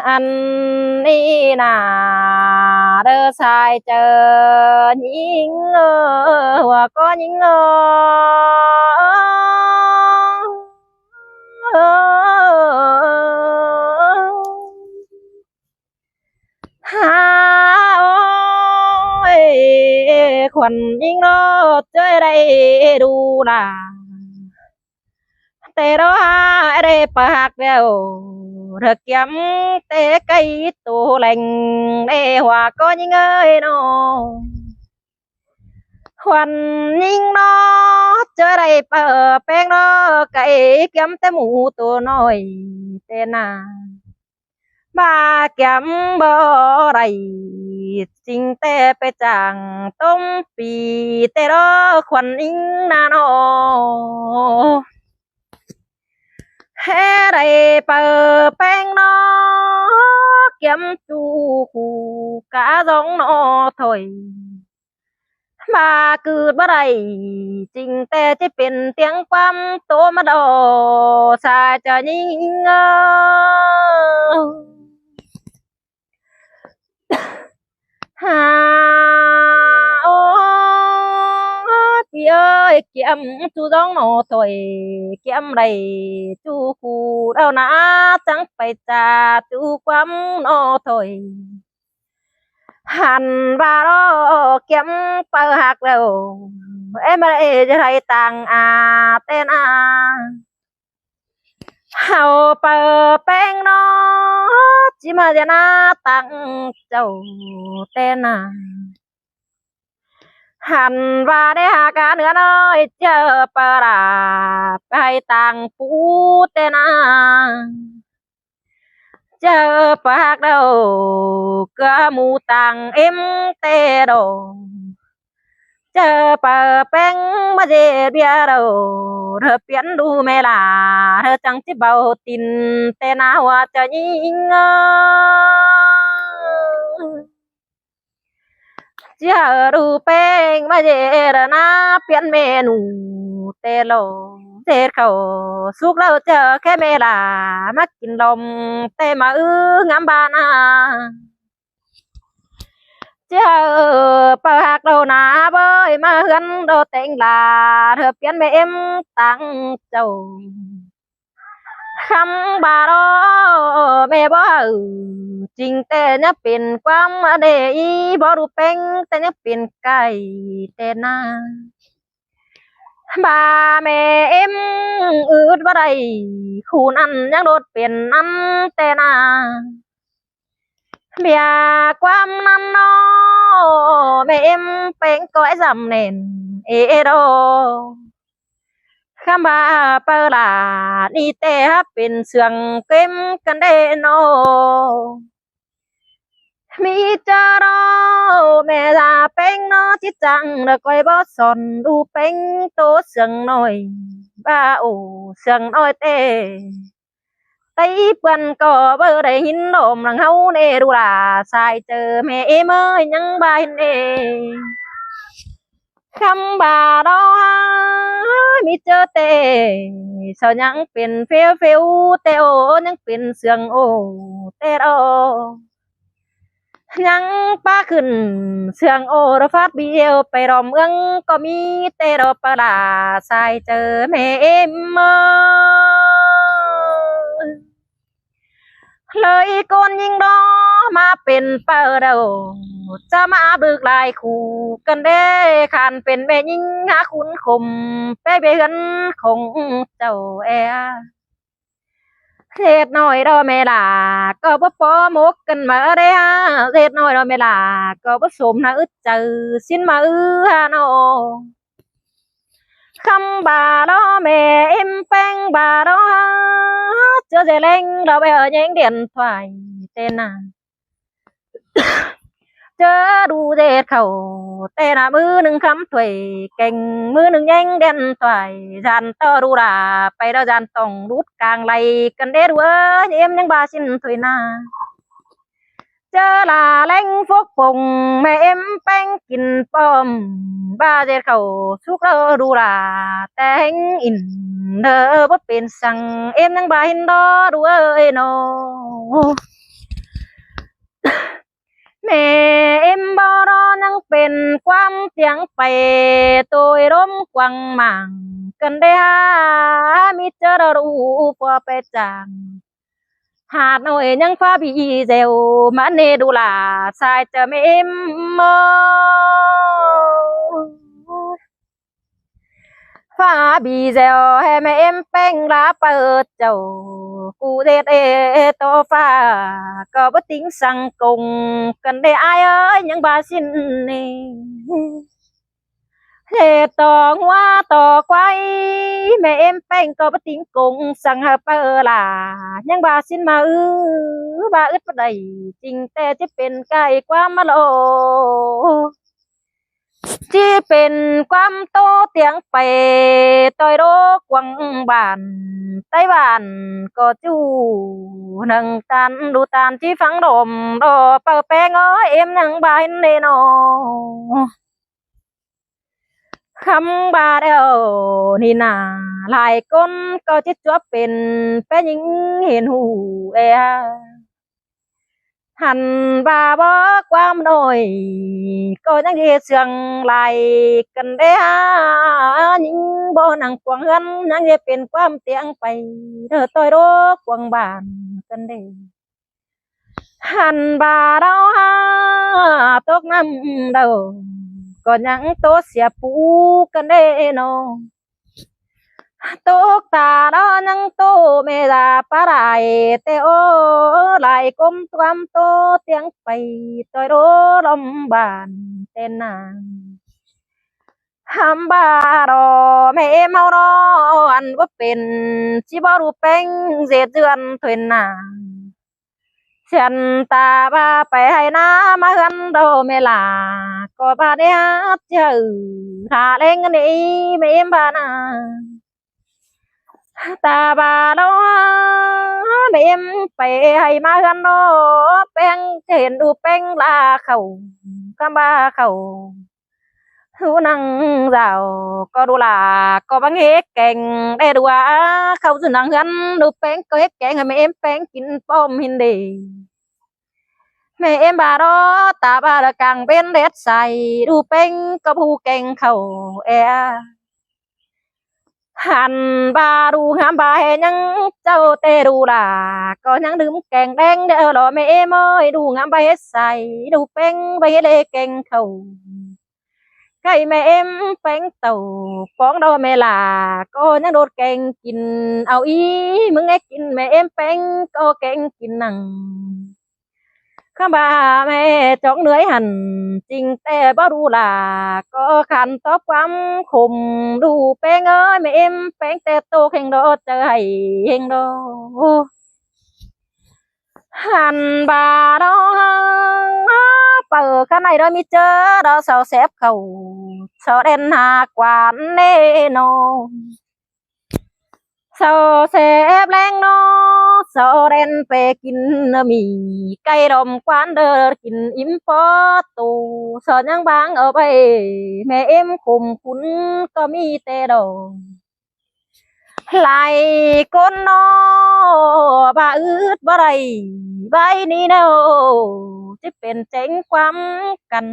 อันนี้นะเด้อชายเจอหญิงหัวก็หญิงฮาโอ้ยขวัญยิงรถเจอได้ดูล่ะแต่เราได้ปากเดียวเธอเกี่ยมแต่ไกลตัวแหล่งในหัวก็ยิงเอ้ยน้อขวัญยิงน้อเจอได้เปิดแป้งน้อไก่เกี่ยมแต่หมูตัวน้อยแต่นา มาแก้มบ่ไรจริงแต่ไปจางต้มปีแต่รอควันอิงนาโนแฮ่ไรเปิดแป้งนอเกี่ยมจูคูกะจองนอถอยมาเกิดบ่ไรจริงแต่จะเป็นเตียงความโตมาดอสาจะยิงฮาโอ้พี่เอ้ยเกี่ยมจูจ้องหนอถอยเกี่ยมไรจูคูเรานะจังไปจ่าจูความหนอถอยหันบารอเกี่ยมเปิหักแล้วเอ็มอะไรจะไรต่างเต้นเฮาเปิดแป้งนอจิมาจะนาตั้งเจ้าเต้นหันว่าได้หากาเนื้อน้อยเจอปลาไปต่างปูเตนาเจอปากเดาก็มูต่างเอ็มเตโดเจอปลาแป้งมาเจเบียเราเธอเปลี่ยนดูเมล่าเธอจังที่เบาตินเตนาว่าจะยิงจะรูเป้งมาเจรนาเปลี่ยนเมนูเตโลเทศเขาสุกเราเจอแค่เมลามากินลมเตมางามบานาเจอปากเราหนาเบยมาเฮือนเราแต่งลาเธอเปลี่ยนเมเอ็มตั้งเจ้าคำบาโรแม่บ่จริงแต่เนี่ยเป็นความเดอีบ่รู้เป็นแต่เนี่ยเป็นไก่แต่นาบาแม่เอ็มอืดบ่ได้คู่นั้นยังโดดเป็นนั่นแต่นาเบียความนั้นนอแม่เอ็มเป็นก้อยสำเน็นเอโดคำบาเปล่านี่แต่เป็นเสืองเก็มกันเดโนมีเจอรอแม่ลาเป็นนอจิจังแล้วก้อยบ่สอนดูเป็นโตเสืองน้อยบ้าโอเสืองน้อยเต้ไต้เปิ้นก็บ่ได้หินโดมหลังเฮาเนดูล่ะสายเจอแม่เอ้ยยังบ่เห็นเอคำบาดอมีเจอเตเสายังเป็นเฟลเฟลเตโอยังเป็นเสืองโอเตโอยังป้าขึ้นเสืองโอระฟาดเบียวไปรอมเมืองก็มีเตโรปลาสายเจอแม่เอ็มเลยโกนยิงดอมาเป็นเปิดเอาจะมาบึกลายคู่กันเด้ขันเป็นแม่ยิงหาคุณคมไปเบือนคงเจ้าแอเศษน้อยดอเมลาก็บ่พอมกกันมาได้เศษน้อยดอเมลาก็บ่สมนะอึดเจอสิ้นมาฮาโนคำบาดอแม่เอ็มแป้งบาดอเจอเจเล้งเราไปở những điện thoại tên nàoเจอดูเด็ดเขาแต่ละมือหนึ่งคำถวยเก่งมือหนึ่งแย่งเด่นถวยจันต่อดูราไปแล้วจันต้องรูดกลางไหลกันเด็ดเว้ยเอ็มยังบาสินถวยนาเจอลาเล้งฟกปงแม่เอ็มแป้งกินป้อมบาเด็ดเขาสุกแล้วดูราแต่งอินเธอบ่เป็นสั่งเอ็มยังบาหินดอดูเอ้ยโน tiếng bày tôi đốm quăng mảng cần đe mi chớ đờ đủ qua bè chàng Hà Nội nhưng pha bị dèo mà nê đủ là sai chờ mẹ em mơ pha bị dèo hè mẹ em bánh lá bờ chầu cụ đê đê to pha có bất tính sang cùng cần để ai ơi những bà xin nè thế to hoa to quay mẹ em bánh có bất tính cùng sang hợp bờ là những bà xin mà bà ướt bất đầy trình tê chứ bên cay quá mà lộ ที่เป็นความโตเตียงไปต่อยโรกวังบานไต้หวันก็จู่หนังตันดูตานที่ฟังดมรอเปิดแป้งเอ็มหนังบานเนโนคำบาเดียวนี่นาหลายคนก็จะจบเป็นแป้ยิงเห็นหูหันบาบ่ความน้อยก็ยังดีเสียงไหลกันได้ยิ่งบ่นังกวางเงินยังจะเป็นความเตียงไปเธอต่อยโรกวางบานกันได้หันบาเราตกน้ำเดาก็ยังโตเสียปูกันได้นอตกตาดอนังโตเมดาปะไรเตโอไหลกลมตวมโตเตียงไปต่อยโรลมบานเต้นนางฮัมบารอแม่เมารออันว่าเป็นชิบารูเป็งเสียเดือนถวยนางฉันตาบาไปให้น้ามากันโดเมลาก็บาเดียเจอหาเล่งนี่แม่บานา ta bà đó mẹ em phải hay má gan đó beng hiện đủ beng là khẩu cam ba khẩu hữu năng giàu có đủ là có băng hết kèn đây đủ khẩu dư năng gan đủ beng có hết kèn mẹ em beng kín bom hình đề mẹ em bà đó ta bà là càng bên đét xài đủ beng có bu kèn khẩuหันบาดูหามบาเฮยังเจ้าเตดูล่ะก็ยังดื่มแกงแดงเด้อรอแม่เมยดูงามใบเฮ็ดใส่ดูเป้งใบเฮ็ดเลแกงเขาไก่แม่เอ็มแป้งเต่าฟ้องดอแม่ล่ะก็ยังโดดแกงกินเอาอีมึงไอ้กินแม่เอ็มแป้งก็แกงกินหนังข้าบ่าแม่จอกเหนื่อยหันจริงแต่บ่รู้ล่ะก็ขันตอบความขมดูแป้งเอ้ยแม่เอ็มแป้งแต่โตเฮงโดเจอให้เฮงโดหันบ่าđó bờ cái này đó mi chớ đó sao xếp khẩu sao đen hà quán nê nô sao xếp lên nó sao đen về kín mì cây đồng quán đơ kín im phó tù sao nhang bang ở đây mẹ em cùng cún có mi tê đồ lại con nó bà ướt bà đầy bay đi đâuที่เป็นเจ๋งความกัน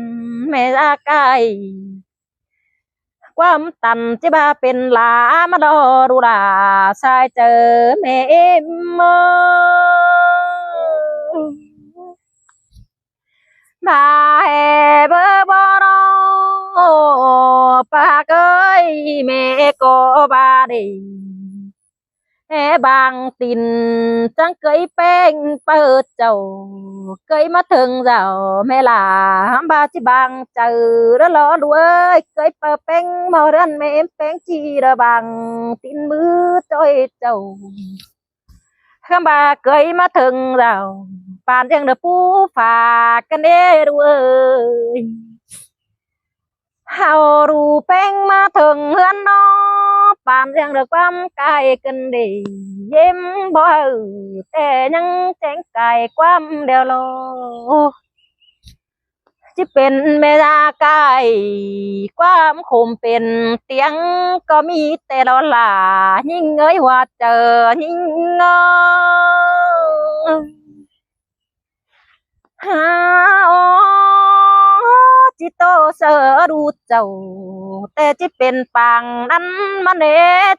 แม่ละกายความตันที่บ้าเป็นหลามาดอดูลาชายเจอแม่เอ็มมาแห่เบอร์บอรอปากเอ้ยแม่ก็บาดี bằng tin trắng cưới beng bơ chầu cưới mắt thường giàu mẹ là ba chỉ bằng chờ đó lo đuôi cưới bơ beng màu đen mẹ em beng chi đó bằng tin mưa trôi chầu khám bà cưới mắt thường giàu bàn riêng được phú phà cái đê đuôi hào đủ beng mắt thường hơn nó bàn riêng được bám cài cần để em bỏแต่ยังแจ้งกายความเดียวโลที่เป็นเมตากายความคมเป็นเตียงก็มีแต่เราหลายิ่งเอ้ยว่าเจอยิ่งเงาฮาโอจิ จิโตเสอดูเจ้าแต่จิเป็นปางนั้นมาเน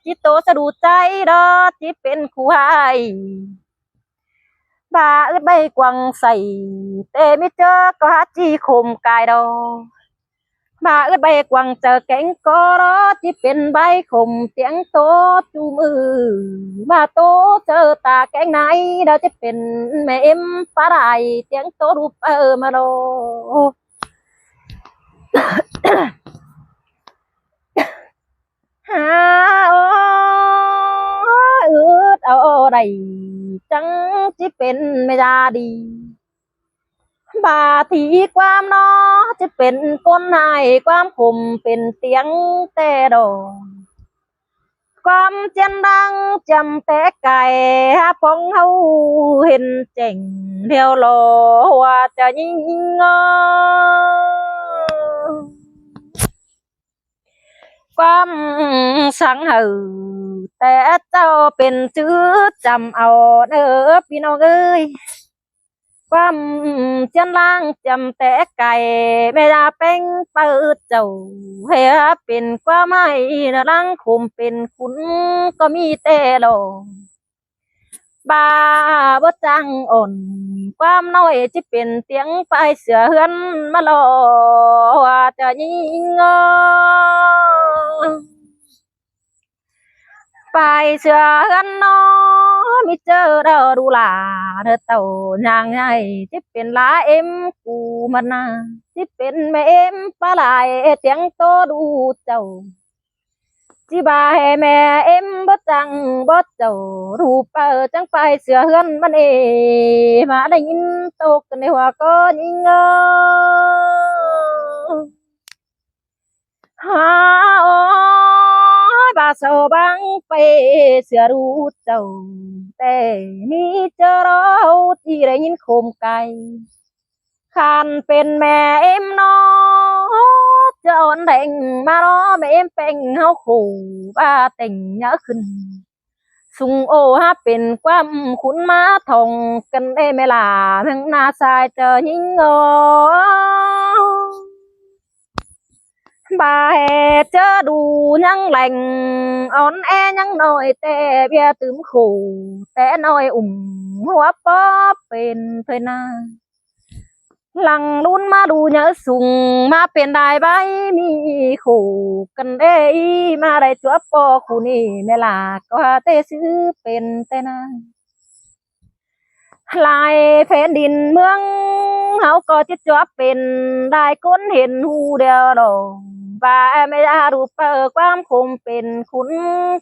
จิโตสะดูใจดอจิเป็นคู่ให้บาอึดใบกวางใส่แต่ไม่เจอก็หาจีคมกายดอบาอึดใบกวางเจอแกงก็รอจิเป็นใบคมเสียงโตจูมือบาโตเจอตาแกงไหนเดาจะเป็นแม่เอ็มปลาไหลเสียงโตรูปมาโดหาอืดเอาได้จังจิเป็นไม่ได้ดีบาทีความนอจะเป็นก้นหายความคมเป็นเสียงแต่ดอความเจนดังจำแต่ไก่พองเฮาเห็นเจ๋งเดียวรอว่าจะยิงความสังหือแต่เจ้าเป็นชื่อจำเอาเด้อพี่น้องเอ้ยความเจียนล่างจำแต่ไก่ไม่ได้เป็นเปิดเจ้าเฮียเป็นความไม่นะลังคุมเป็นคุณก็มีแต่โลบาบ่จังอ่อนความน้อยที่เป็นเตียงไปเสือเฮือนมาลอว่าจะยิงไปเสือเฮือนน้อมีเจอเดาดูหลาเธอเต่าย่างไงที่เป็นลาเอ็มกูมันนาที่เป็นแม่เอ็มปลาไหลเตียงโตดูเจ้าที่บายแม่เอ็มบ่จังบ่เจ้ารูปจังไปเสือเฮือนมันเอมาได้ยินตกกันในหัวก็ยิงฮาโอ้ยบาโซบังไปเสือรู้เจ้าแต่มีเจอเราที่ได้ยินโคมไก่ขันเป็นแม่เอ็มน้อจะอ่อนแดงมาล้อแม่เอ็มเป็นเฮาขู่บ้าแต่งเยอะขึ้นสุงโอฮะเป็นความขุนมาทองกันได้ไหมล่ะแมงนาสายเจอยิงบาเจอดูยังแหล่งอ่อนแอยังน้อยแต่เบียตื่มขู่แต่น้อยหัวป๊อเป็นเธอนาหลังรุ่นมาดูเนื้อสูงมาเป็นได้ใบมีขู่กันได้มาได้จัวปอคู่นี่เมล่ะก็เตซื้อเป็นแต่นาลายแผ่นดินเมืองเฮาก็จะจัวเป็นได้คนเห็นหูเดียวดอกว่าไม่ได้รูปความคมเป็นคุณ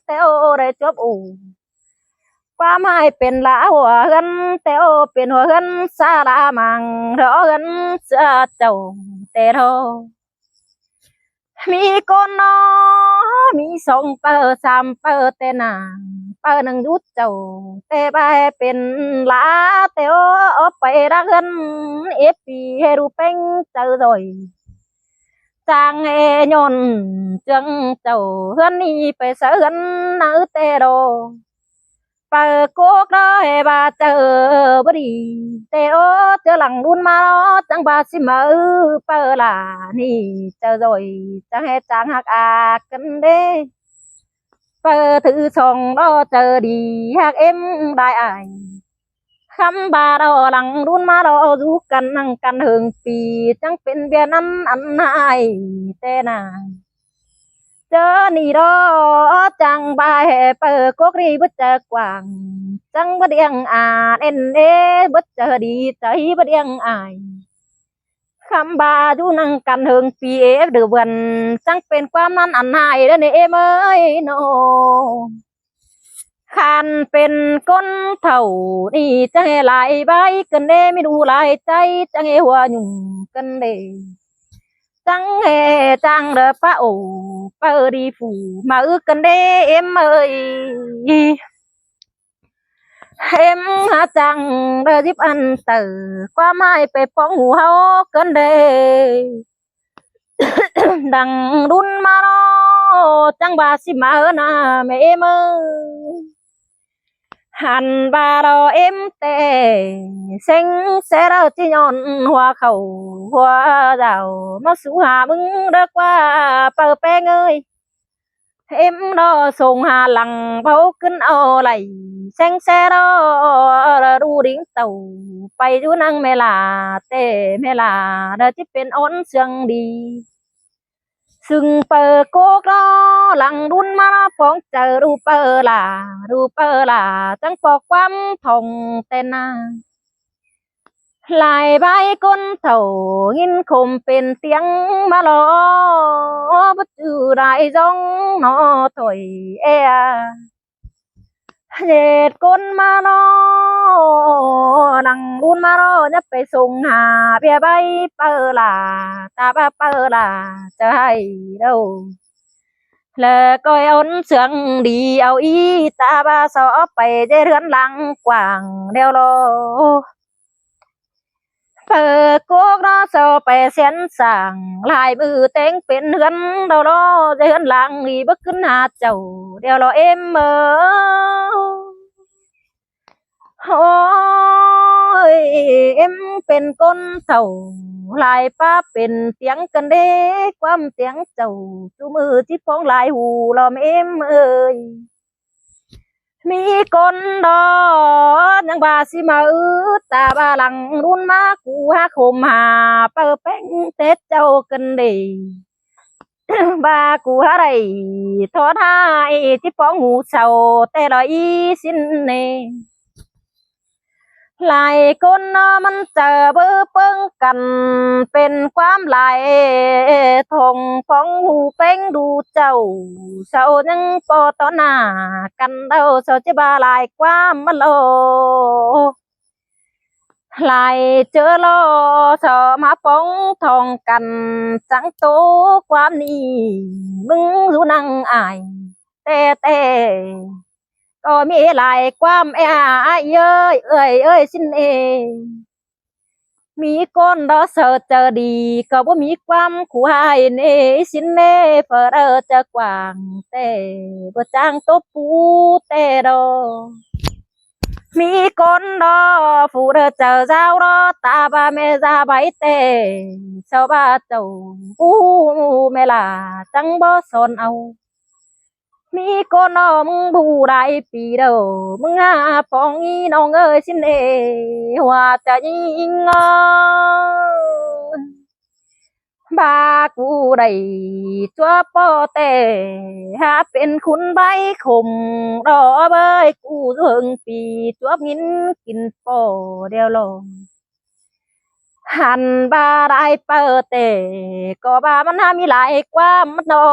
แต่โอได้จบอูความหมายเป็นละหัวเงินแต่โอเป็นหัวเงินสารามังรอเงินเสือเจ้าแต่โทมีก้นนอมีสองสามแต่นางหนึ่งยุดเจ้าแต่ใบเป็นลาแต่โอไปรักเงินเอฟปีให้รูเป็นเจอrồi chàng nghe nhon chân chầu hân điไปsở hân nữ tê đồ bà cố đó hè bà chờ bữa đi tê ô chờ lằng đun mà đó chẳng bà xí mở bà là ni chờ rồi chẳng hè chẳng hạc à cân đê bà thử sòng đó chờ đi hạc em đại aiคำบาดอหลังรุ่นมาดอรู้กันนั่งกันเฮิงปีจังเป็นเบียนั้นอันนายแต่นาเจอนี่ดอจังบายเปิดกกรีบ่เจอกวางจังบ่เดียงอาเอ็นเอบ่เจอดีใจบ่เดียงอายคำบาดูนั่งกันเฮิงปีเอฟเดือวันจังเป็นความนั้นอันนายเด้อเนี่ยเอ้ยโนขันเป็นก้นเท่านี่จะให้หลายใบกันเด้ไม่ดูหลายใจจะให้หัวหยุ่งกันเด้จังเฮจังเด้อป้าโอเปิดดีฝูมาอึกันเด้เอ็มเอ้ยเอ็มหาจังเด้อยิบอันเตอความหมายไปป้องหูเฮากันเด้ดังรุ่นมาโนจังบาสิมาเออนาแม่เอ็มเอ้ย หันบาเราเอ็มเตเซ็งเสเราจีนอนหัวเขาหัวดาวมาสู่หามึงเด็กว่าเปิดแป้งเอ้ยem đó sông hà lằng bao kinh ao lầy xanh xe đó đu điển tàu bay du năng mẹ là tê mẹ là đã tiếp bên ón sương đi sừng pờ cô đó lằng đun mà phóng chờ đu pờ là chẳng có quắm thòng tên à lại bay con thầu hin khomเป็นเตียงมาลอbất chư đại dòng nó thổi e dệt con mà nó đằng buôn mà nó nhấpไปส่งหาเบียใบเปอล่ะตาบ้าเปอล่ะจะให้đâu lờ coi ôn sương đi ao ý ta ba xóไปdê rướn lăng quảng đeo lo phở cố đó sao phải xén sàng lại bự tên bên hươn đâu đó dây hươn làng đi bất cứ hạt chầu đeo lo em mơ ôi emเป็นคนเฒ่าลายป้าเป็นเสียงกันเด้ความเสียงเจ้าจูมือที่ฟ้องลายหูลอมเอ็มเอ้ยมีคนดอยังบาสิมาตาบาหลังรุ่นมากูหาคมหาเปิดแป้งเต็ดเจ้ากันดีบากูหาไรทอดหายที่ฟ้องหูเศร้าแต่ลอยสินเนหลายคนมันเจอเบื้อเปิ้งกันเป็นความหลายทงฟ้องหูเป้งดูเจ้าเศร้ายังปอต่อหน้ากันเดาเศร้าจะบาหลายความมาโลหลายเจอโลเศร้ามาฟ้องทองกันจังโตความนี้มึงรู้นังอายแต่ก็มีหลายความเอ้ยสินเอมีคนดอเสอเจอดีก็บ่มีความคู่หายเนสินเนเฟอจะกว้างแต่บ่จางตบปูแต่ดอมีคนดอฟูเจอเจ้ารอตาบาเมจาใบเตชาวบ้านเจ้าปูเมล่าจังบ่สนเอามีคนน้องบูได้ปีเดียวมึงหาปองอีน้องเอ้ยสินเอว่าจะยิงบากูได้จัวปอเตหาเป็นคุณใบขมรอเบยกูเถิงปีจัวงินกินปอเดียวลงหันบาได้เปิดเตก็บามันหามีหลายความมันนอ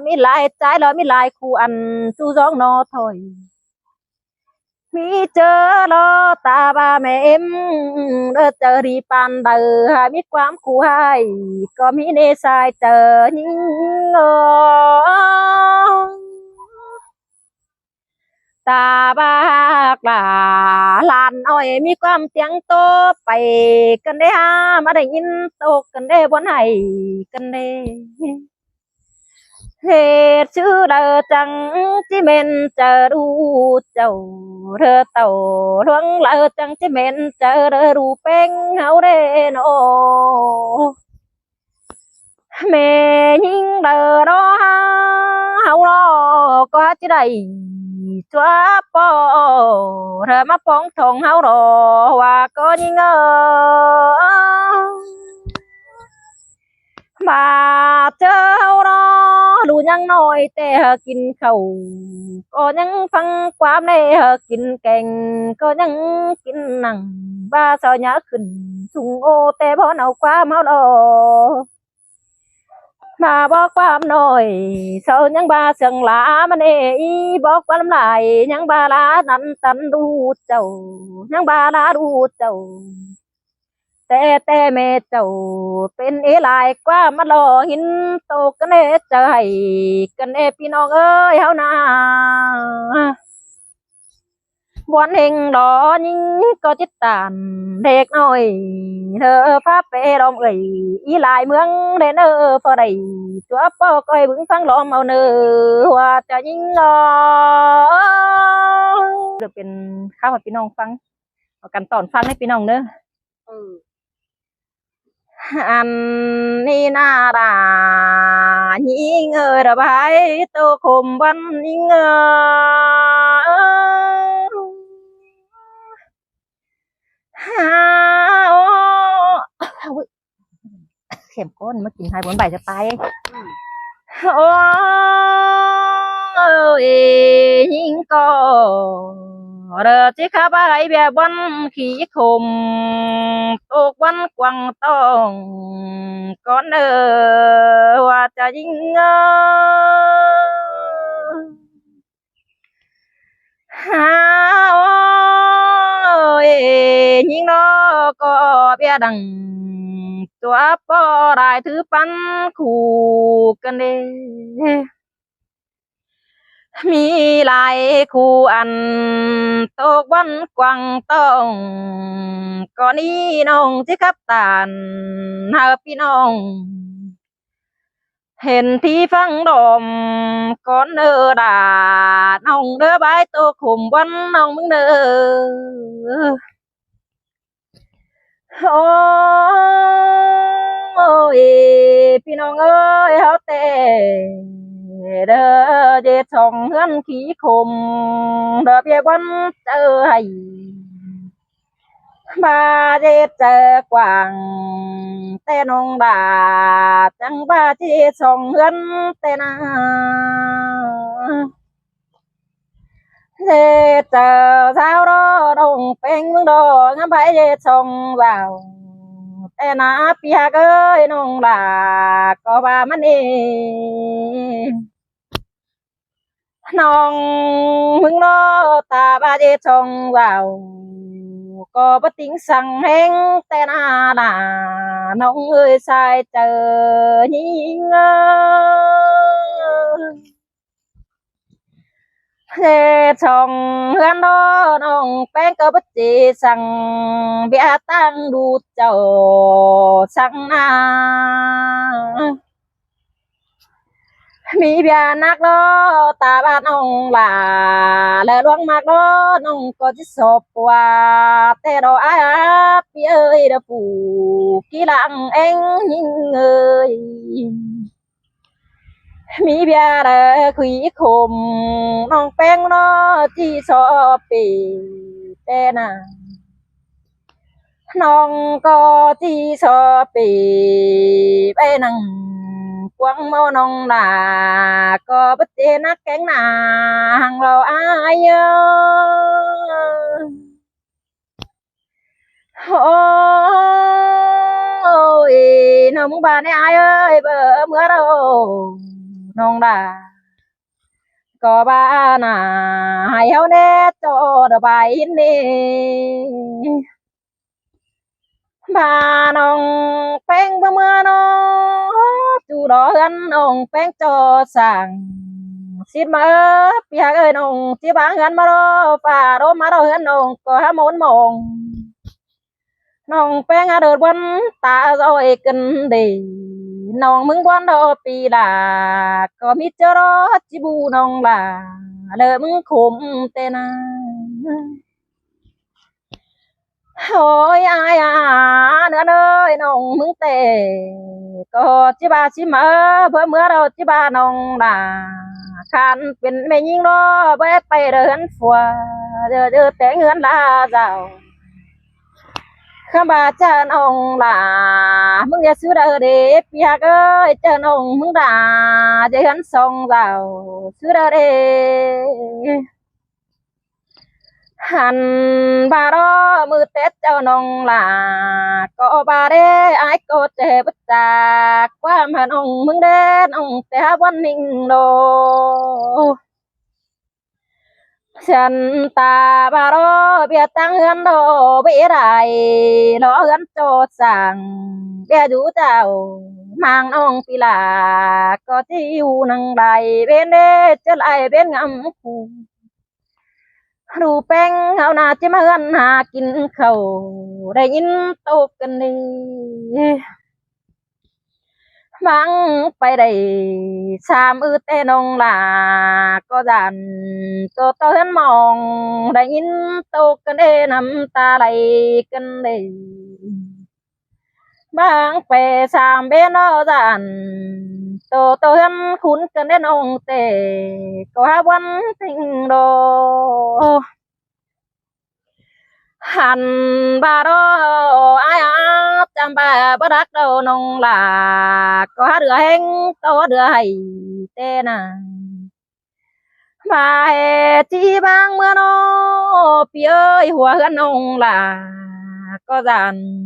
มีหลายใจแล้วมีหลายคู่อันจู้จ้องนอถอยมีเจอรอตาบาแม่เอ็มเจอดีปานเดอมีความคู่ให้ก็มีเนสายเจอยิ่งตาบากลาลานอ้อยมีความเสียงโตไปกันได้ฮามาได้ยินโตกันได้บนไหกันได้เหตุชื่อเดอจังจิเมนจะดูเจ้าเธอเต่าหลวงเลอจังจิเมนจะเธอดูเป็งเฮาเรโนแม่ยิงเดอรอเฮารอก็จะได้ชัวปอเธอมาป้องทองเฮารอว่าก็ยิงมาเจอเฮารอดูยังน้อยแต่กินข้าวก็ยังฟังความในกินแกงก็ยังกินหนังบ้าซอยยาขึ้นสุงโอแต่พอเอาความเฮารอมาบอกความหน่อยเศร้ายังบาเสียงหลามันเอบอกว่าลำลายยังบาลานันตันดูเจ้ายังบาลาดูเจ้าแต่แม่เจ้าเป็นเอลายกว่ามาหล่อหินโตกันเอใจกันเอพี่น้องเอ้ยเฮานา วันเฮงđó nhưng có chết tàn đệt nói thơ pháp về đồng ấy ý lại mương để nơ phơ đầy chúa bò coi vững phăng lo màu nơ hoa cho những lo đượcเป็นข้าวให้พี่น้องฟังเอากันตอนฟังให้พี่น้องเนอะอันนี้นารายิงระบายตัวคมวันยิงฮาโอเข็มก้นมากินไทยบนใบจะตายโอ้ยยิงก็เด้อที่ข้าไปแบบวันขี้คมตกวันกวางต้องก่อนเด้อว่าจะยิงฮาโอ้ยยิงน้อก็เบียดังตัวปอได้ถือปันคู่กันเด้มีหลายคู่อันตกวันกวางต้องก่อนนี้น้องที่ขับตานหาพี่น้องเห็นที่ฟังดอมก่อนเด้อดาน้องเด้อใบตัวขุมวันน้องมึงเด้อโอ้ยพี่น้องเอ้ยเฮาแต่เด้อเจ็ดสองเฮือนขี้คมเด้อเบี้ยวันเจอให้มาเจ็ดเจอกวางแต่น้องดาจังบ้าเจ็ดสองเฮือนแต่นาเจ็ดเจอสาวรอดงเป็นเมืองดอกงั้นไปเจ็ดสองvàoแต่นาเปียกเอ้ยน้องดาก็ว่ามันเองน้องมึงรอตาบาเจชงvàoก็บ่ติงสั่งแหงแต่นาดาน้องเอ้ยสายเจอยิงเจชงเฮือนดอน้องแป้งก็บ่จิสั่งเบียตั้งดูเจ้าสั่งนามีเบียนักล้อตาบ้านน้องหลาและหลวงมากล้อน้องก็จะสอบว่าแต่ดอกอาพี่เอ้ยเด้อปู่กี่หลังเอ็งยิงเอ้ยมีเบียเด้อคุยคมน้องแป้งน้อที่สอบปีแต่น่ะน้องก็ที่สอบปีไปนั่งกวางเมาน้องดาก็บ่เจนักแก๊งนาหังเราอายโอ้ยน้องมึงบ้านไอ้อายเอ้ยเบอเมื่อเราน้องดาก็บ้าน่ะให้เฮาแน่จอดใบนี่บ้าน้องแป้งเมื่อน้องจูดอเฮือนน้องแป้งจอสั่งสิมาเปียกเอ้ยน้องที่บ้านเฮือนมารอฝ่ารอมารอเฮือนน้องก็หาหมนมองน้องแป้งเดินบนตาโอยกันดีน้องมึงบนดอปีลาก็มีเจอรอจิบูน้องลาเลยมึงคุมเตนาโอ้ยอายเนื้อเนยน้องมึงเตก็จิบาชิมาเพื่อเมื่อเราจิบาน้องลาคันเป็นแม่ยิงรอเบิดไปเดินฝัวเจอแต่เงินลาเจ้าข้าบาเจ้าน้องลามึงอย่าซื้อเด้อเด็กพี่ฮักเอ้ยเจ้าน้องมึงด่าจะเห็นส่งเจ้าซื้อเด้อเด็กหันบารอมือเต็ดเจ้าน้องลาก็บาเด้ไอ้ก็เจ็บจากความหันองมึงเด่นองแต่วันนิ่งโดฉันตาบารอเบียตั้งเฮือนโดเบียไรรอเฮือนโจสั่งเบียดูเจ้ามังน้องปีลาก็ที่อยู่นังใดเบนเดจะไลเบนงำคู รูแป้งเอาหน้าจะมาเฮือนหากินเขาได้ยินโตกันนี่บังไปได้สามแต่นองลาก็ดันโตเตือนมองได้ยินโตกันเด้น้ำตาไหลกันเด้บางไปสามเบนอดันโตเตือนคุ้นกันได้น้องเตก็หาวันทิ้งโดหันบาโรai chăm bà bất đắc đâu nông là có đứa hen có đứa hay tên à bà hè chi bang mưa nó pi ơi hoa gắn nông là có dàn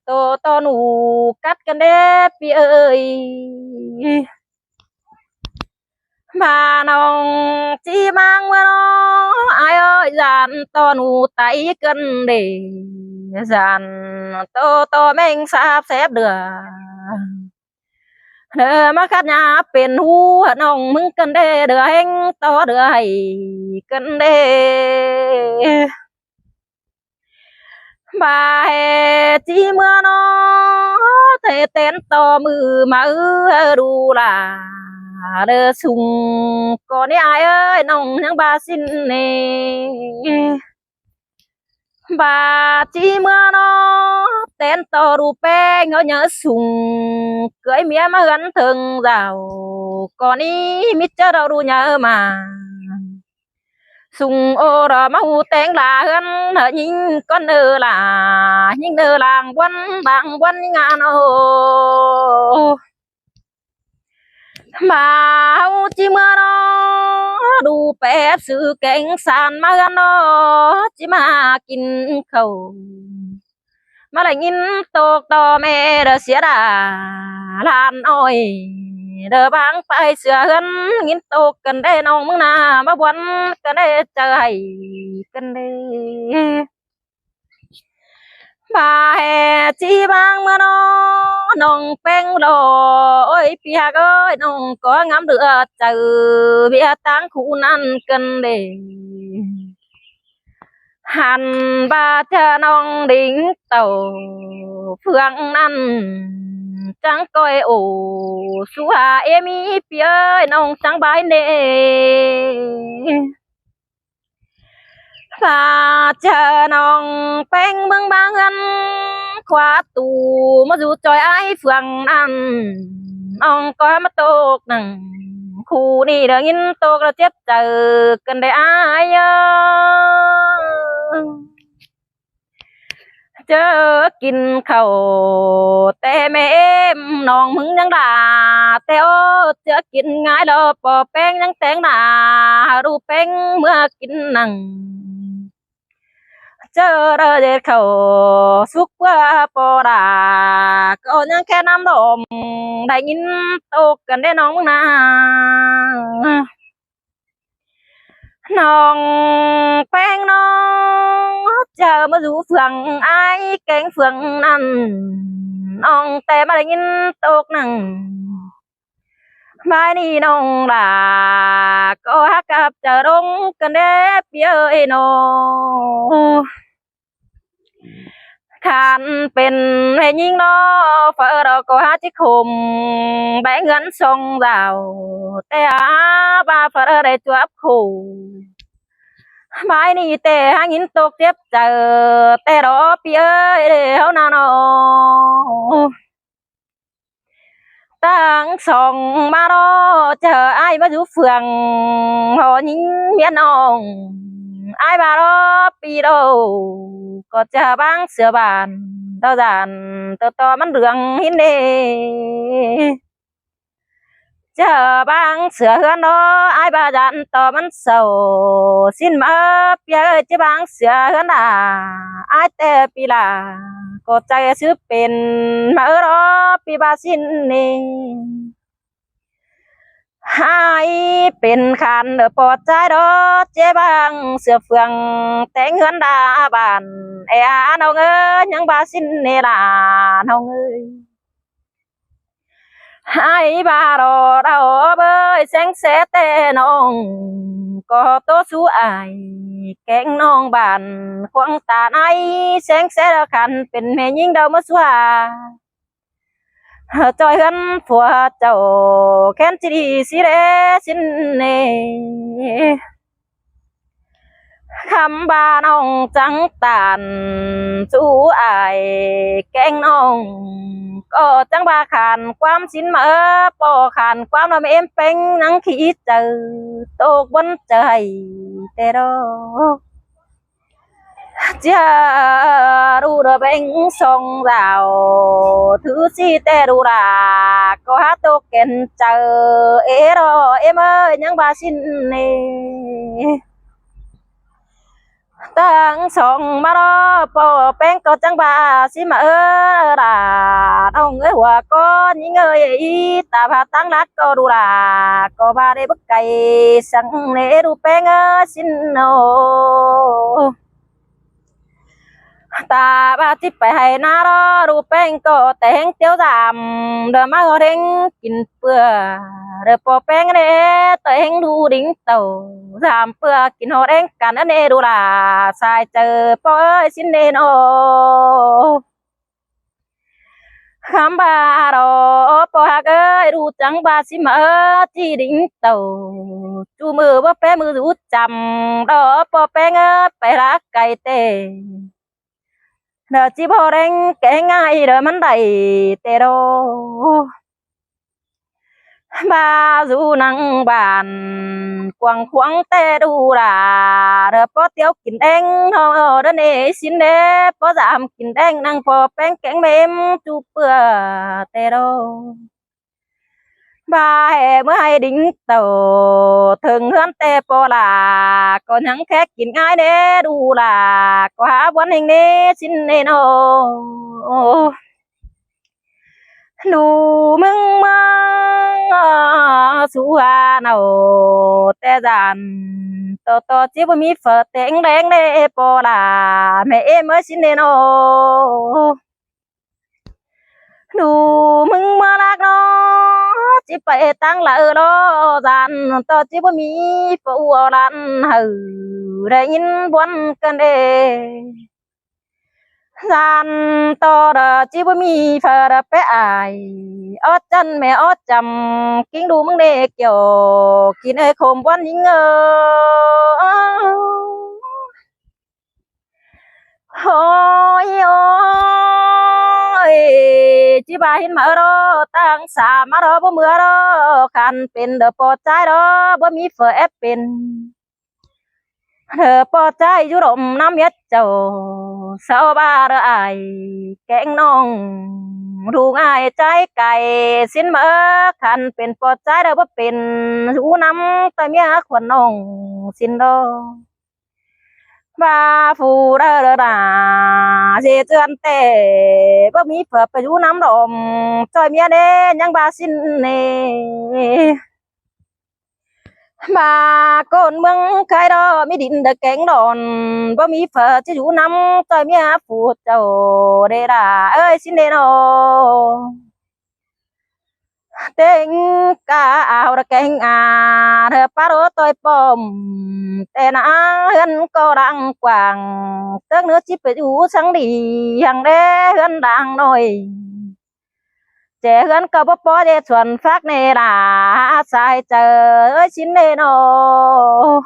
tô tô nụ cắtกันเด้pi ơi bà nông chi mang mưa nó ai ơi dàn to nụ tay cân để dàn tô tô mình sắp xếp đượcมาคัดยาเป็นหูน้องมึงกันเด้เดือเฮงต่อเดือให้กันเด้บาเฮจีเมื่อน้อเทเต้นต่อมือมาดูล่ะเด้อสุงก่อนนี้อายเอ้ยน้องยังบาสินเน่บาจีเมื่อน้อเต้นต่อรูแป้งเขาnhớ sùng cưới mía mà gắn thường rào còn ý mít chớ đâu đu nhớ mà sùng ô đỏ máu tên là gắn hở nhìn con nơ là những nơ làng quân ngàn ô mà hậu chi mưa nó đủ bé sự cảnh sàn mà gắn nó chỉ mà kín khẩu mà lại nhìn tộc to mẹ đỡ xía đà lan ôi đỡ băng phải sửa hơn nhìn tộc cần đây nông mưng na mà buồn cần đây trời cần đây bà hè chi băng mà nó nông beng lò ôi pia ơi nông có ngắm được trời bia táng khu nan cần đây hàn ba cha nong đỉnh tàu phương ăn trắng coi ổ su hà em ý phía nong trắng bái nè và cha nong beng bưng bang ăn khóa tù mà dù trời ai phương ăn nong có mà tốt nằng khu đi đừng in tốt là chết chờ cần để ai chớกิน ข้าวแต่แม่น้องมึงยังด่าแต่โอ้เจอกินง่ายแล้วปอแป้งยังแต่งหน้ารูปแป้งเมื่อกินหนังเจอเด็ดเขาสุกเพื่อปอดาก็ยังแค่น้ำดมได้ยินตกกันได้น้องมึงนะน้องแป้งน้องเจอมาดูเฟืองไอ้แกงเฟืองนั่นน้องแต่มาได้ยินตกหนังmaiนี่น้องล่ะก็ฮักกับเจอลงกันเด้เปียเอ้ยน้องขันเป็นให้ยิงน้อเฟอเราก็หาจิคมแบ่งเงินส่งเราแต่บาเฟอได้จวบคู่maiนี่แต่หายินตกเจ็บเจอแต่รอเปียเอ้ยเฮานาน้อตั้งสองมารอเจอไอ้มาดูเฟืองหอยิงเมียน้องไอ้บารอปีโดก็เจอบางเสือบานเต้าจานเต่าต่อมันเรื่องหินเดเจอบางเสือเฮือนน้อไอ้บาจันต่อมันเศร้าสิ้นมาเปียเจอบางเสือเฮือนด่าไอ้แต่ปีลาก็ใจซื้อเป็นมาเออรอปีบาสินนี่ให้เป็นคันเดอปอดใจดอเจ๊บางเสือเฟืองแต่งเฮือนดาบานเอ้าน้องเอ้ยยังบาสินนี่ล่ะน้องเอ้ย hai ba rò đào bơi sáng sẽ tê nong có tố sú ai kén nong bàn khoang tàn ai sáng sẽ là khănเป็นแม่ยิ่งđào mất xóa trôi gắn phùa chầu kén chỉ đi xí đế xin nè khăm ba nong trắng tàn chú ai kén nong có trắng ba khàn quam xin mỡ bò khàn quam làm em bánh nắng khí trời tô vẫn trời tê đó chia đu đờ bánh sông rào thứ chi tê đu là có hát tô kèn chờ ế đó em ơi những ba xin nè tăng sông mà đó bò bánh có trắng ba xin mỡ là ông ơi hòa con những ơi ý ta bà tăng lát có đu là có ba đây bất cày sang nế đu bánh xin nô ta ba tiếp phải hay na đó đu bánh có tiếng tiêu giảm đờ má có tiếng kín bừa đờ bò bánh nế tiếng đu đính tàu giảm bừa kín hồ đen cả nó nế đu là sai chờ bò ơi xin nế nô khám ba đó bò hạc ơi đu trắng ba xin mỡ chỉ đính tàu chú mưa bò bé mưa rút chầm đó bò bánh phải lá cày tê nợ chỉ bò đen kẻ ngay đờ mắn đầy tê đô ba du năng bàn quăng khoáng tê đu là đờ bò tiêu kín đen ho đờ nê xin đê bò giảm kín đen năng bò bánh kén mềm chú bừa tê đô ba hè mới hay đính tàu thường hơn tê bò là có những khác kín ai đê đu là có há quán hình đê xin nê nô nụ mưng mơ su hà nào tê giàn to to chỉ với mi phở tiếng đen đê bò là mẹ em mới xin nê nô nụ mưng mơ lạc nó chỉ phải tăng lại đó giàn to chỉ với mi phụ đàn hừ để in buồn cơn đê gian to đờ chỉ với mi phở đờ bé ai ót chân mẹ ót chầm kính đu mưng đê kiểu kín ơi khom quan những ôi ôi chỉ ba hin mở đó tăng xa mà đó bữa mưa đó khănเป็นđờ bò trái đó bữa mi phở épเป็นđờ bò trái du động năm nhất chầu sao ba đờ ai kén nong đủ ai trái cày xin mỡ khănเป็นbò trái đó bữaเป็นdu năm tay mía quần nong xin đó ba phù đờ đờ đà dê chân tê bữa mi phởไปdu năm đom chơi mía đê nhang ba xin nè bà con mừng khai đó mi định được cánh đòn bữa mi phở chứ du năm chơi mía phù chầu đê đà ơi xin đê nô tên cả áo đã cánh à thơ pa đô tôi bom tên hơn có đang quảng tước nước chỉ phải du sáng đi hàng đê hơn đang nổi trẻ hơn có bó bó để chuẩn phát nè là sai chờ ơi xin nè nô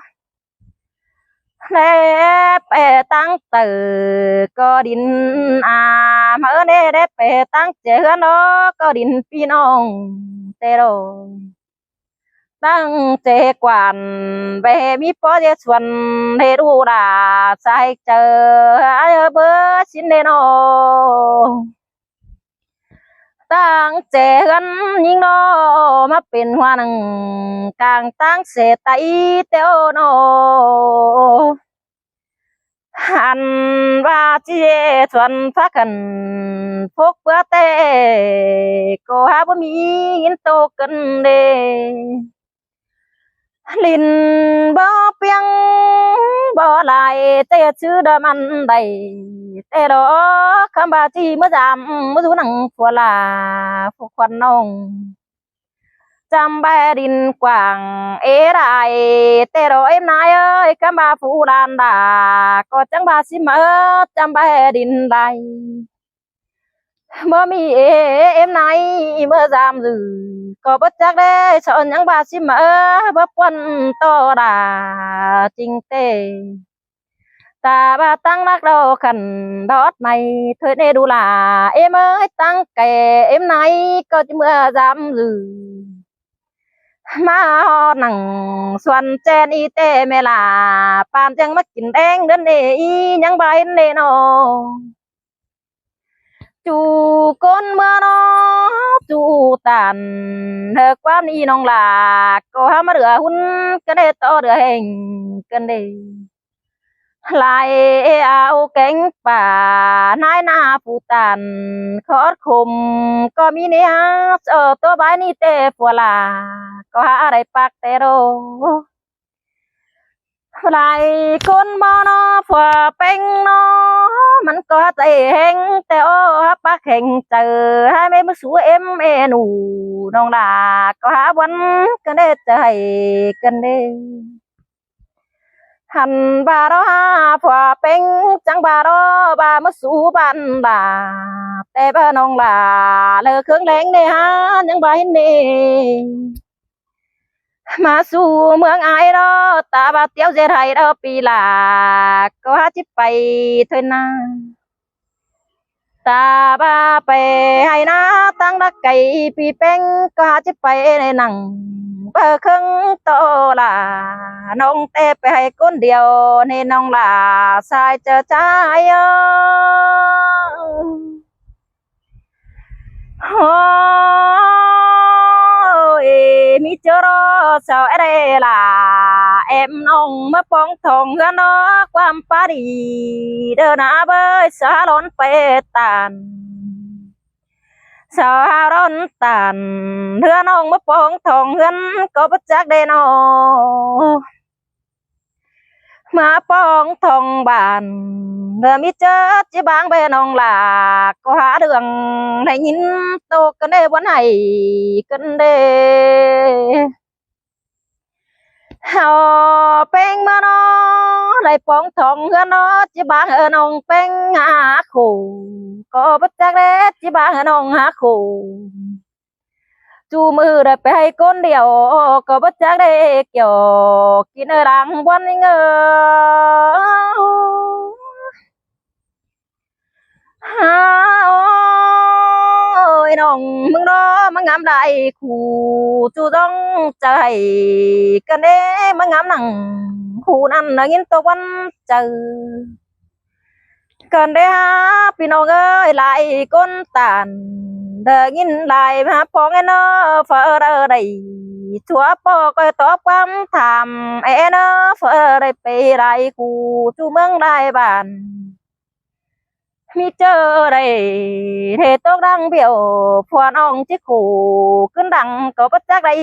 nè bè tăng từ có đình à mở nè để bè tăng trẻ hơn đó có đình phi nông tê rồi tăng trẻ quản về mi bó để chuẩn để đủ là sai chờ ai bữa xin nè nô tăng trẻ gắn nhưng nó màเป็นhoa nằng càng tăng sẽ tay tiêu nó hàn và chi thuần phát hành phúc bữa tê cô ha bữa mi in tô cân đê linh bó piang bỏ lại tê chữ đâm ăn đầy tê đó khám bà chi mới giảm mới rú nằng của là phục khoản nông chăm ba đình quảng ế đại tê rồi em nai ơi cam ba phụ đàn đà có chẳng ba xí mơ chăm ba đình đại mơ mi em nai mơ giảm dữ có bất chắc đấy sợ những ba xí mơ bấp quân to đà chính tê ta ba tăng lắc đầu khẩn đót này thôi nê đủ là em ơi tăng kẻ em này có chứ mưa giảm dữ mà họ nằng xuân chen y tê mê là pan chẳng mất kín đen đến nê y nhang bay nê nó chú con mưa nó chú tàn hờ quan y nong là có ham rửa hun cái này to rửa hình cái này lại áo cánh bà nai na phụ tàn khó khum có mi nia ở to bãi ni tê phù là có hạ đại bạc tê đô lại con bò nó phù bánh nó mình có tay hẹn tê ô bác hẹn chờ hai mấy mức số em nụ nông là có hạ vấn cái này trời cái này hành bà đó phò bánh chẳng bà đó bà mất số bạn bà tê bà nông là lơ khương lén đi ha những bà hình đi mà su mương ai đó ta bà tiêu dệt hay đó pi là có hát chip bay thôi na ta bà bè hay na tăng đắc cây pi bánh có hát chip bay này nằng bờ khưng to là nông tê bè hay con điều nên nông là sai chờ trái ôi mi chớ đó sao ở đây là em nông mất bóng thòng nó quam pa đi đơ na bơi xa lon pe tàn sao đón tàn hứa nông mất bóng thòng có bất giác đây nó mà bóng thòng bàn vừa mi chết chỉ bang bên nông là có há đường này nhìn tô cân đê bốn này cân đê họ beng mà nó lại bóng thòng hứa nó chỉ bang ở nông beng há khổ có bất giác đấy chỉ bang ở nông há khổ chú mưa đẹp hay con điều có bất giác đấy kiểu kia nơi đang buồn ngơ ôi nong mừng đó mừng ngắm đại khu chú dông trời cần đế mừng ngắm nằng khu năn là nghiên tô quan trời cần đế ha pinong ơi lại con tàn đờ nghiên lại mà phong nó phở đờ đầy chúa po coi tó quam thảm nó phở đầy pe đại khu chú mừng đại bản mi chờ đây thế tôi đang biểu phuan ông chiếc khổ cơn đằng có bất giác đây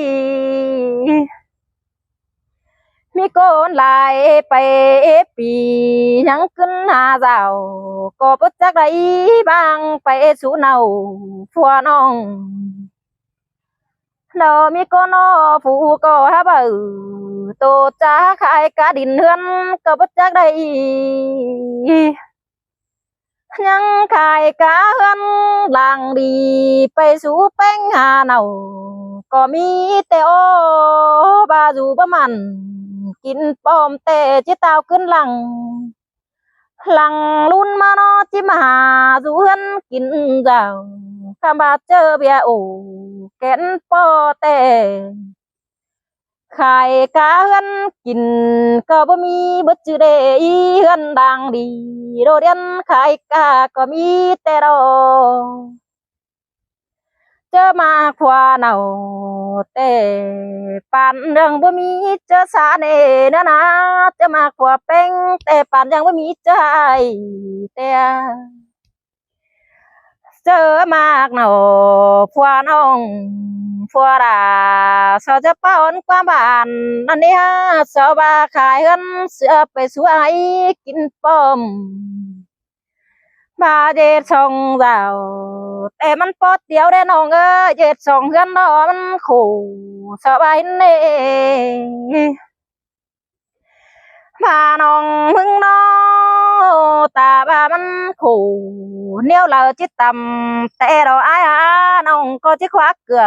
mi con lại phải bị nhắn cơn hà rào có bất giác đây bang phải số nào phuan ông đâu mi con nó phụ có há bờ tô cha khai cả đình hương có bất giác đây nhang khai cá hân làng đi bay sú bánh hà nào có mi tê ô bà dù bấm mặn kín bom tê chứ tao cơn lằng lằng luôn mà nó chứ mà dù hân kín rào cam bà chơ bia ổ kén po tê khai cá hân kín có bơ mi bất chữ đề y hân đang đi đồ đen khai cá có mi tê đồ chớ mà khoa nào tê pan đường bơ mi chớ xa nề nữa na chớ mà khoa bánh tê pan đường bơ mi chớ ai tê chớ mạc nào khoa nông phua đà sao cho paon qua bàn anh đi ha sao ba khai hơn sữaไปxuống ai kín bom ba dê sông rào แต่มันปอดเดียวได้น้องเอ้ยเจ็ดสองเฮือนเนาะมันขู่สบายเน่มาน้องมึงเนาะตาบ้ามันขู่เนี่ยวเราจิตต่ำแต่เราอายน้องก็จะควักเกลือ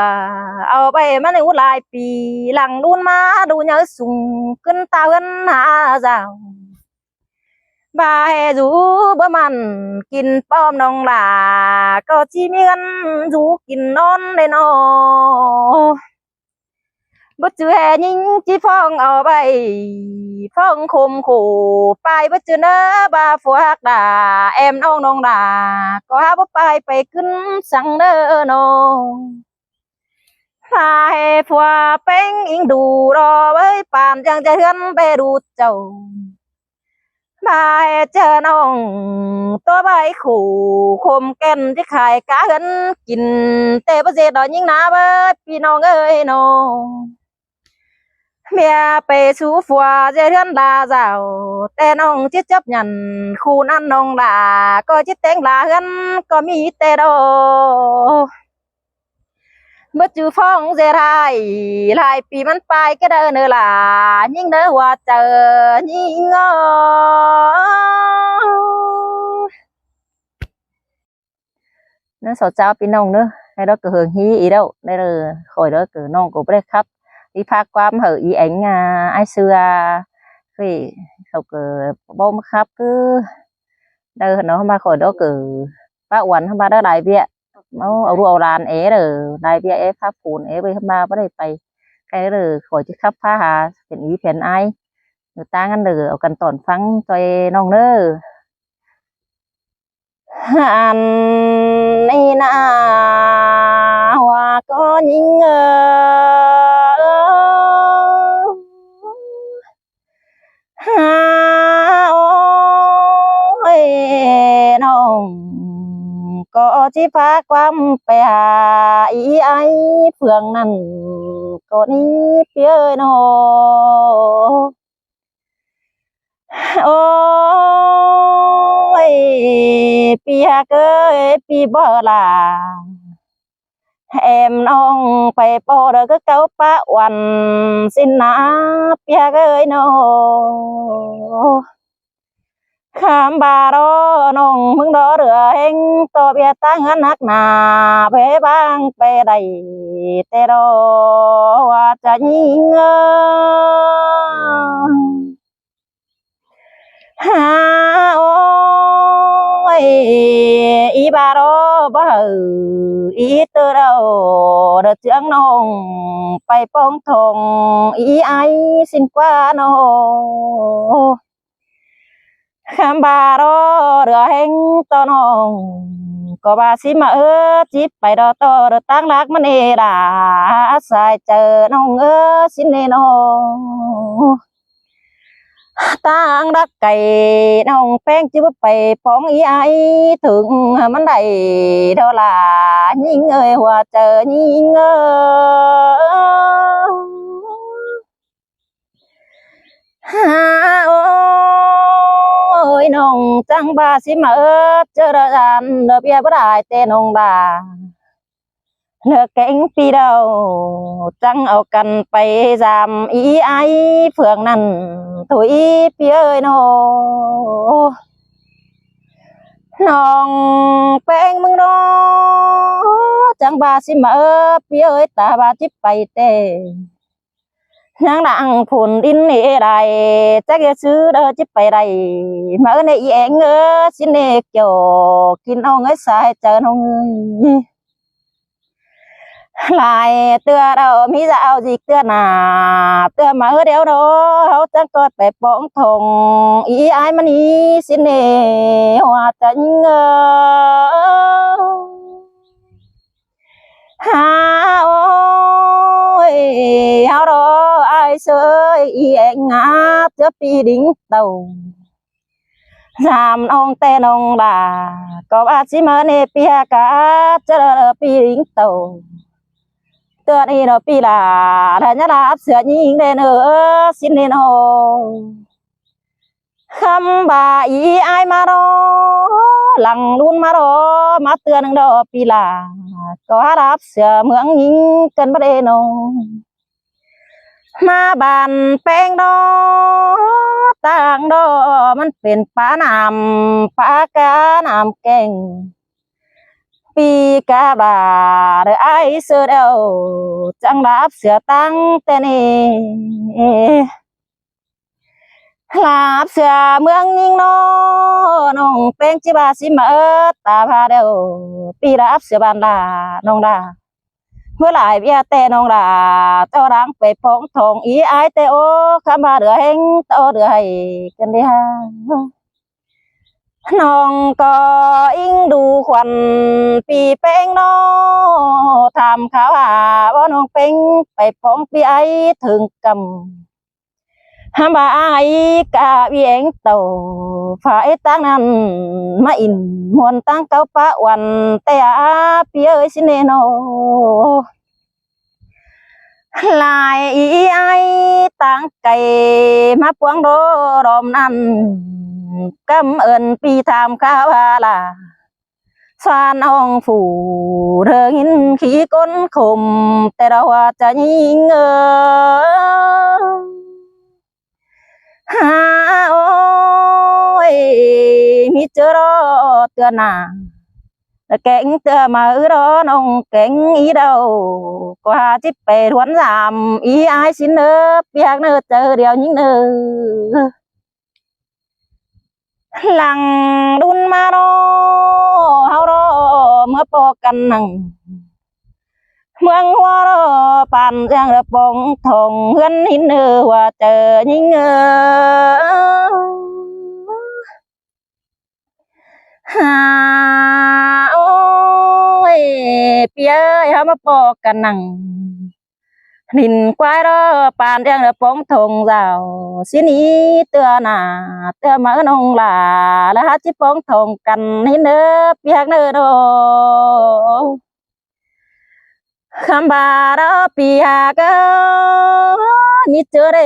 เอาไปมันในหลายปีหลังดูนมาดูnhớ sùngขึ้นตาเฮือนหาเจ้าbà hè rủ bữa mặn kín bom nong là có chi miên rủ kín non đây nó bất chữ hè nhưng chi phong ở bay phong khum khổ bay bất chữ nơ ba phù hạc đà em nong nong đà có hát bất bay bay cứng sang nơ nó hà hè phù bánh in đủ rồi với bàn chẳng chạy hươn bê đủ chầu bài chờ nong tôi bài khổ khom ken cái khai cá gân kín tê bao giờ đó những ná bớt pi nong ơi nó mẹ bề chú phùa dễ thân là giàu tê nong chết chấp nhận khu ăn nong là có chết tên là gân có mi tê đâu bất chữ phong dễ lại piมันไปcái đời nữa là những đứa hoa chờ những ngó nó sầu cháo pi nong nữa đây đó cửa hưởng hí ý đâu đây là khỏi đó cửa nong của bê khắp đi pha quam hở ý ảnh ai xưa thì sầu cửa bông khắp cứ đây nó mà khỏi đó cửa bác uẩn ba đó đại viện nó ở ruộng làn é rồi đại viện é pháp phun é với ba bắt đây cái rồi khỏi chứ khắp phá hà phiền ý phiền ai người ta ngăn được ở cần tổn phăng cho nong nữa hàn này na hoa có những ha ôi nong có chi phá quam bè ý ai phường nằm có đi phía ơi nó ôi pia cơ pi bơ là em nong phải bỏ được cái câu pa oan xin na pia cơ nó khám bà đó nong mừng đó được anh to bia ta ngân hắc nà bé bang bé đầy tê đó hoa cha nhing ha ôi ý bà đó bà ý từ đâu được tiếng nong phải bông thùng ý ai xin qua nó khám bà đó được anh to nong có bà xí mà chip phải đó to được tăng lạc mà nè đã sai chờ nong xin nè nó tăng đắc cày nong phèn chứ phải phóng ý ai thường mình đầy đó là những người hòa chờ những ha ôi nong trăng ba xí mà chờ đàn đợt bia bữa đại tên nong đà nợ cánh pi đâu trăng ở cần phải giảm ý ai phường nằn thôi pi ơi nó nong beng mừng đó trăng ba xí mà pi ơi ta ba chip bay tê nang đặng phun in nè đại chắc cái xứ đó chip bay đầy mà này em xin nè kiểu kín ông ấy sai chờ nong lại tưa đâu mi dạo gì tưa nà tưa mà ở đéo đó hấu chắc có phải bóng thùng ý ai mà ý xin nè hòa tránh ha ôi háo đó ai sơi ý anh ngáp cho pi đính tàu làm ông tên ông là có ba chỉ mà nè pi cả cho pi đính tàu tựa đi nó pi là nhất là áp sửa nhìn đây nữa xin lên hồ คำบ่าอีอายมารอหลังรุ่นมารอมาเตือนหนึ่งดอกปีลาก็รับเสือเมืองยิงกันบ่ได้นองมาบานแป้งดอต่างดอมันเป็นป้าน้ำป้ากาน้ำแกงปีกาบาหรือไอเสือเดาจังรับเสือตั้งแต่นี้ลาบเสือเมืองยิงนอน้องแป้งจิบาสิมาตาพาเดาปีรับเสือบานลาน้องดาเมื่อหลายเบียแต่น้องดาเจ้ารังไปพองทองอีไอแต่โอคำพาเดือเฮงโตเดือให้กันดีฮะน้องก็อิงดูควันปีเป้งน้อทำข่าวหาว่าน้องเป็งไปพ้องปีไอถึงกำห้ามบายกะเวียงเต่าฝ่ายตั้งนั้นมาอินมวนตั้งเก้าปะวันแต่อาปีเอ้ยสิเนโนลายอีไอตั้งไก่มาปวงโดรอมนั้นกำเอินปีทำข้าวลาสานองฝูเรื่องหินขี้ก้นขมแต่เราว่าจะยิงฮาโอ้ยมีเจอรอเตือนหนาแกงเตือมารอน้องแกงอีเดากว่าจิไปทวนสามอีไอสินเนอเปียกเนอเจอเดียวยิงเนอหลังดุนมารอเฮารอเมื่อปอกันนั่งเมืองหัวรอปานเรื่องระปงทองเฮือนหินเนอว่าเจอยิงฮาโอ้ยเปียเฮามาปอกันนั่งนินควายรอปานเรื่องระปงทองเจ้าสินี้เตือหนาเตือมาน้องลาแล้วหาจิปองทองกันหินเนอเปียกเนอโดคำบาราปีหากมีเจอเร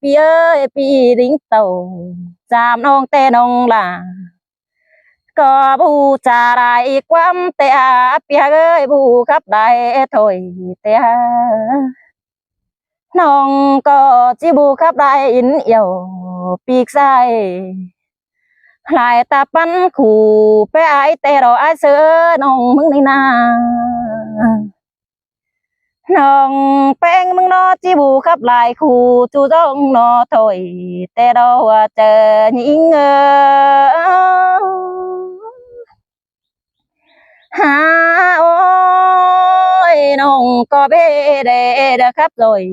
ปีเอ้ยปีริงเต่าจามน้องแต่น้องลาก็บูจาไรความแต่ปีหากเอ้ยบูขับได้ถอยแต่น้องก็จิบูขับได้อินเอียวปีกใส่ลายตาปันขู่ไปไอแต่รอไอเสือน้องมึงในนาน้องแป้งมึงนอจีบูขับลายคู่จูจ้องนอถอยแต่เราว่าเจอยิงฮาโอ้ยน้องก็เบ้เด้เด้อครับrồi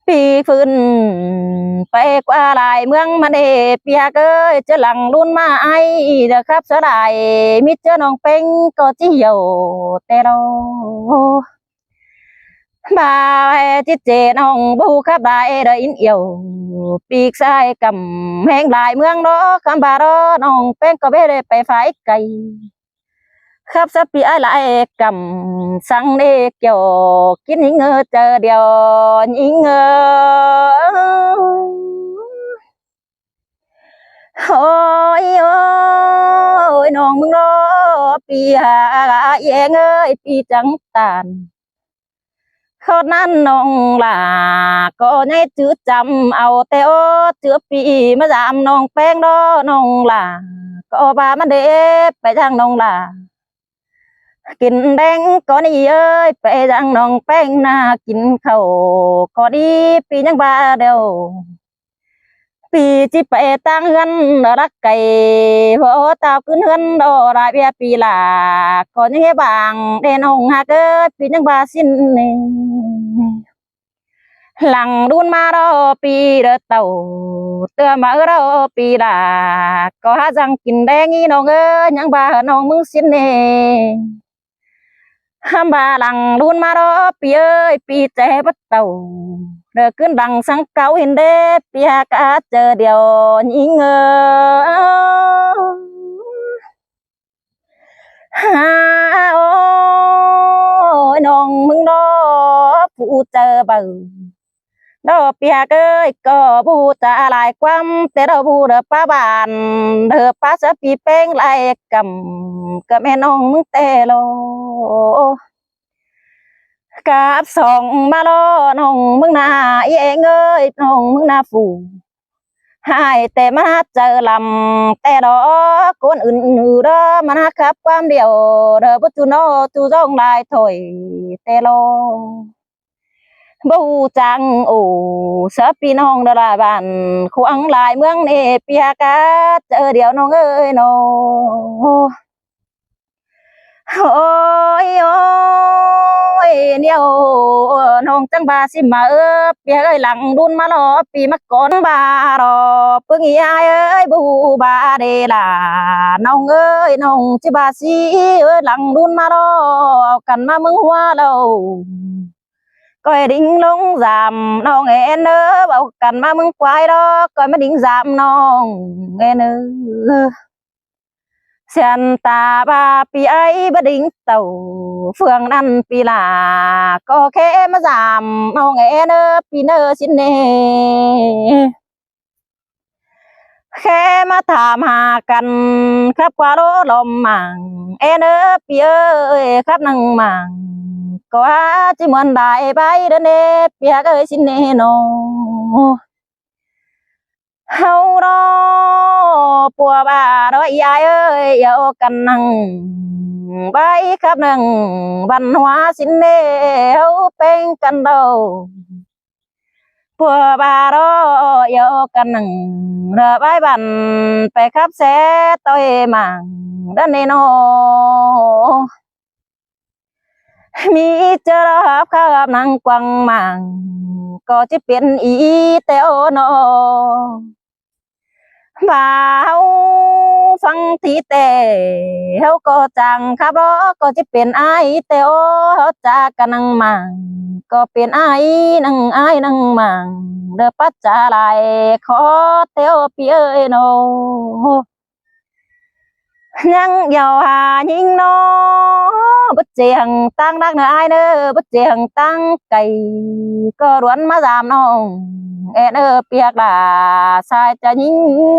ปีฟื้นไปกว่าลายเมืองมาเดเปียกเอ้ยจะหลังรุ่นมาไอเด้อครับเสียดายมิเจอน้องเป็งก็จีเหี่ยวแต่เราบายจิเจน้องบูขับได้เดอินเอียวปีกซ้ายกำแหงลายเมืองรอคำบารอน้องเป็งก็เบ้ได้ไปฝ่ายไกลครับสับปีไอหลายกำสังเดเกี่ยวกินยิงเจอเดียวยิงโอ้ยโอ้ยน้องมึงรอปีหาแยงเอ้ยปีจังตานเขานั้นน้องล่ะก็ให้จื้อจำเอาแต่โอ้เจือปีมาจำน้องแป้งดอน้องล่ะก็บามันเด็บไปทางน้องล่ะกินแดงก็นี่เอ้ยไปทางน้องแป้งนากินข้าวก็ดีปียังบาเดียวปีจิไปตั้งเงินรักไก่พอตาขึ้นเงินดอราเบียปีลาก็ยังไงบางเดนองหาเกิดปียังบาสิ้นหลังดุนมารอปีเดเต่าเตือมารอปีลาก็หาจังกินแดงอีน้องเอ้ยยังบาน้องมึงสิ้นเนห้ามบาหลังดุนมารอปีเอ้ยปีเจ็บเต่าเดินขึ้นดังสังเกาเห็นเด้ปีหากาเจอเดียวยิงฮาโอ้ยน้องมึงรอผู้เจอเบ่ ดอกเปียกเอ้ยก็บูจะหลายความแต่เราบูเด้อป้าบานเด้อป้าจะปีเป้งไหลกำกับแม่น้องมึงแต่โลกับสองมาล้อน้องมึงนาอีเองเอ้ยน้องมึงนาฝูให้แต่มาเจอลำแต่ดอกคนอื่นเด้อมาครับความเดียวเด้อบ่จูโนจูจ้องลายถอยแต่โลบูจังโอ้เสพี่น้องเด้อลาบ้านขวางหลายเมืองนี่เปียกะเจอเดียวน้องเอ้ยน้องโอ้ยโอ้ยเนี่ยน้องจังบาสิมาเปียเอ้ยหลังดุนมาลอปีมาก่อนบารอปึงยายเอ้ยบูบาเดล่ะน้องเอ้ยน้องจิบาสิเอ้ยหลังดุนมาลอเอากันมามึงหัวเราcoi đinh lông giảm non nghe nơ bảo cần mà mừng quay đó coi mà đinh giảm non nghe nơ sen ta ba pi ấy ba đinh tàu phương ăn pi là có khẽ mà giảm non nghe nơ pi nơ xin nè khẽ mà thảm hà cần khắp qua đó lom màng e nơ pi ơi khắp năng màng có chỉ muốn đại bay đến đây bia ơi xin nè nó hậu đó bùa bà đó ai ơi yêu cần năng bay khắp năng văn hóa xin nè hậu bên cần đầu bùa bà đó yêu cần năng rồi bay bàn phải khắp xe tôi màng đến đây nóมีเจอรับข้านังกวังมังก็จะเป็นอีเตโอนอบ่าวฟังทีเตเฮาก็จังครับรอก็จะเป็นไอเตโอเฮาจากกันนังมังก็เป็นไอนังมังเด้อปัจจาลายขอเตโอพี่เอ้ยโนยังยาวหายิงน้อbất chê hằng tăng đắc nợ ai nơ bất chê hằng tăng cày cơ ruấn má giảm nong e nơ piak là sai cha nhinh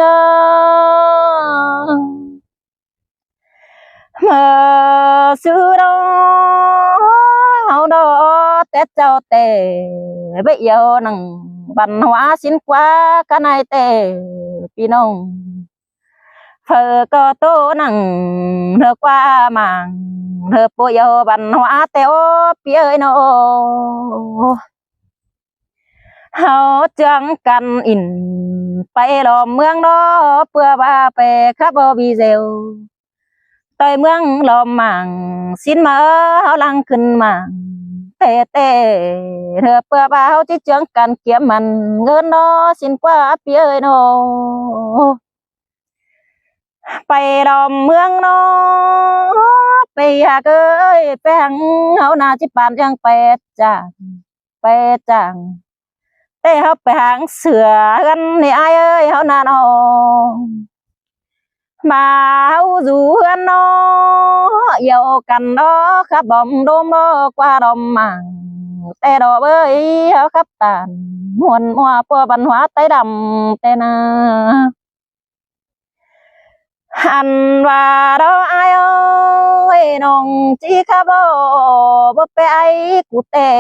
mà xưa đó hậu đó tết cho tề bây giờ nằng văn hóa xin quá cái này tề pi nong phở có tô nằng nơ qua màng nơ bôi yêu văn hóa teo pi ơi nó hậu chẳng cần inไปลมเมืองđó เพื่อว่าไปขับบีเซลต่อยเมืองลมมังสินมาเฮาลังขึ้นมาเตเตเธอเพื่อว่าเฮาที่เจืองกันเกี่ยมมันเงินเนาะสินกว่าเปียเอ้ยเนาะไปดอมเมืองนอไปหากเอ้ยไปหังเฮานาจิปานยังไปจังแต่เฮาไปหางเสือกันนี่อ้ายเอ้ยเฮานาน้องมาเฮาอยู่เฮือนนอเกี่ยวกันเนาะครับบ่มโดมเนาะกว่าดอมมังแต่ดอกเอ้ยเฮาครับตานม่วนมัวปัวบันหัวไต้ดำแต่นาหันว่าเราอายเอ้ยน้องจีครับบ่ไปไอ้กูแต่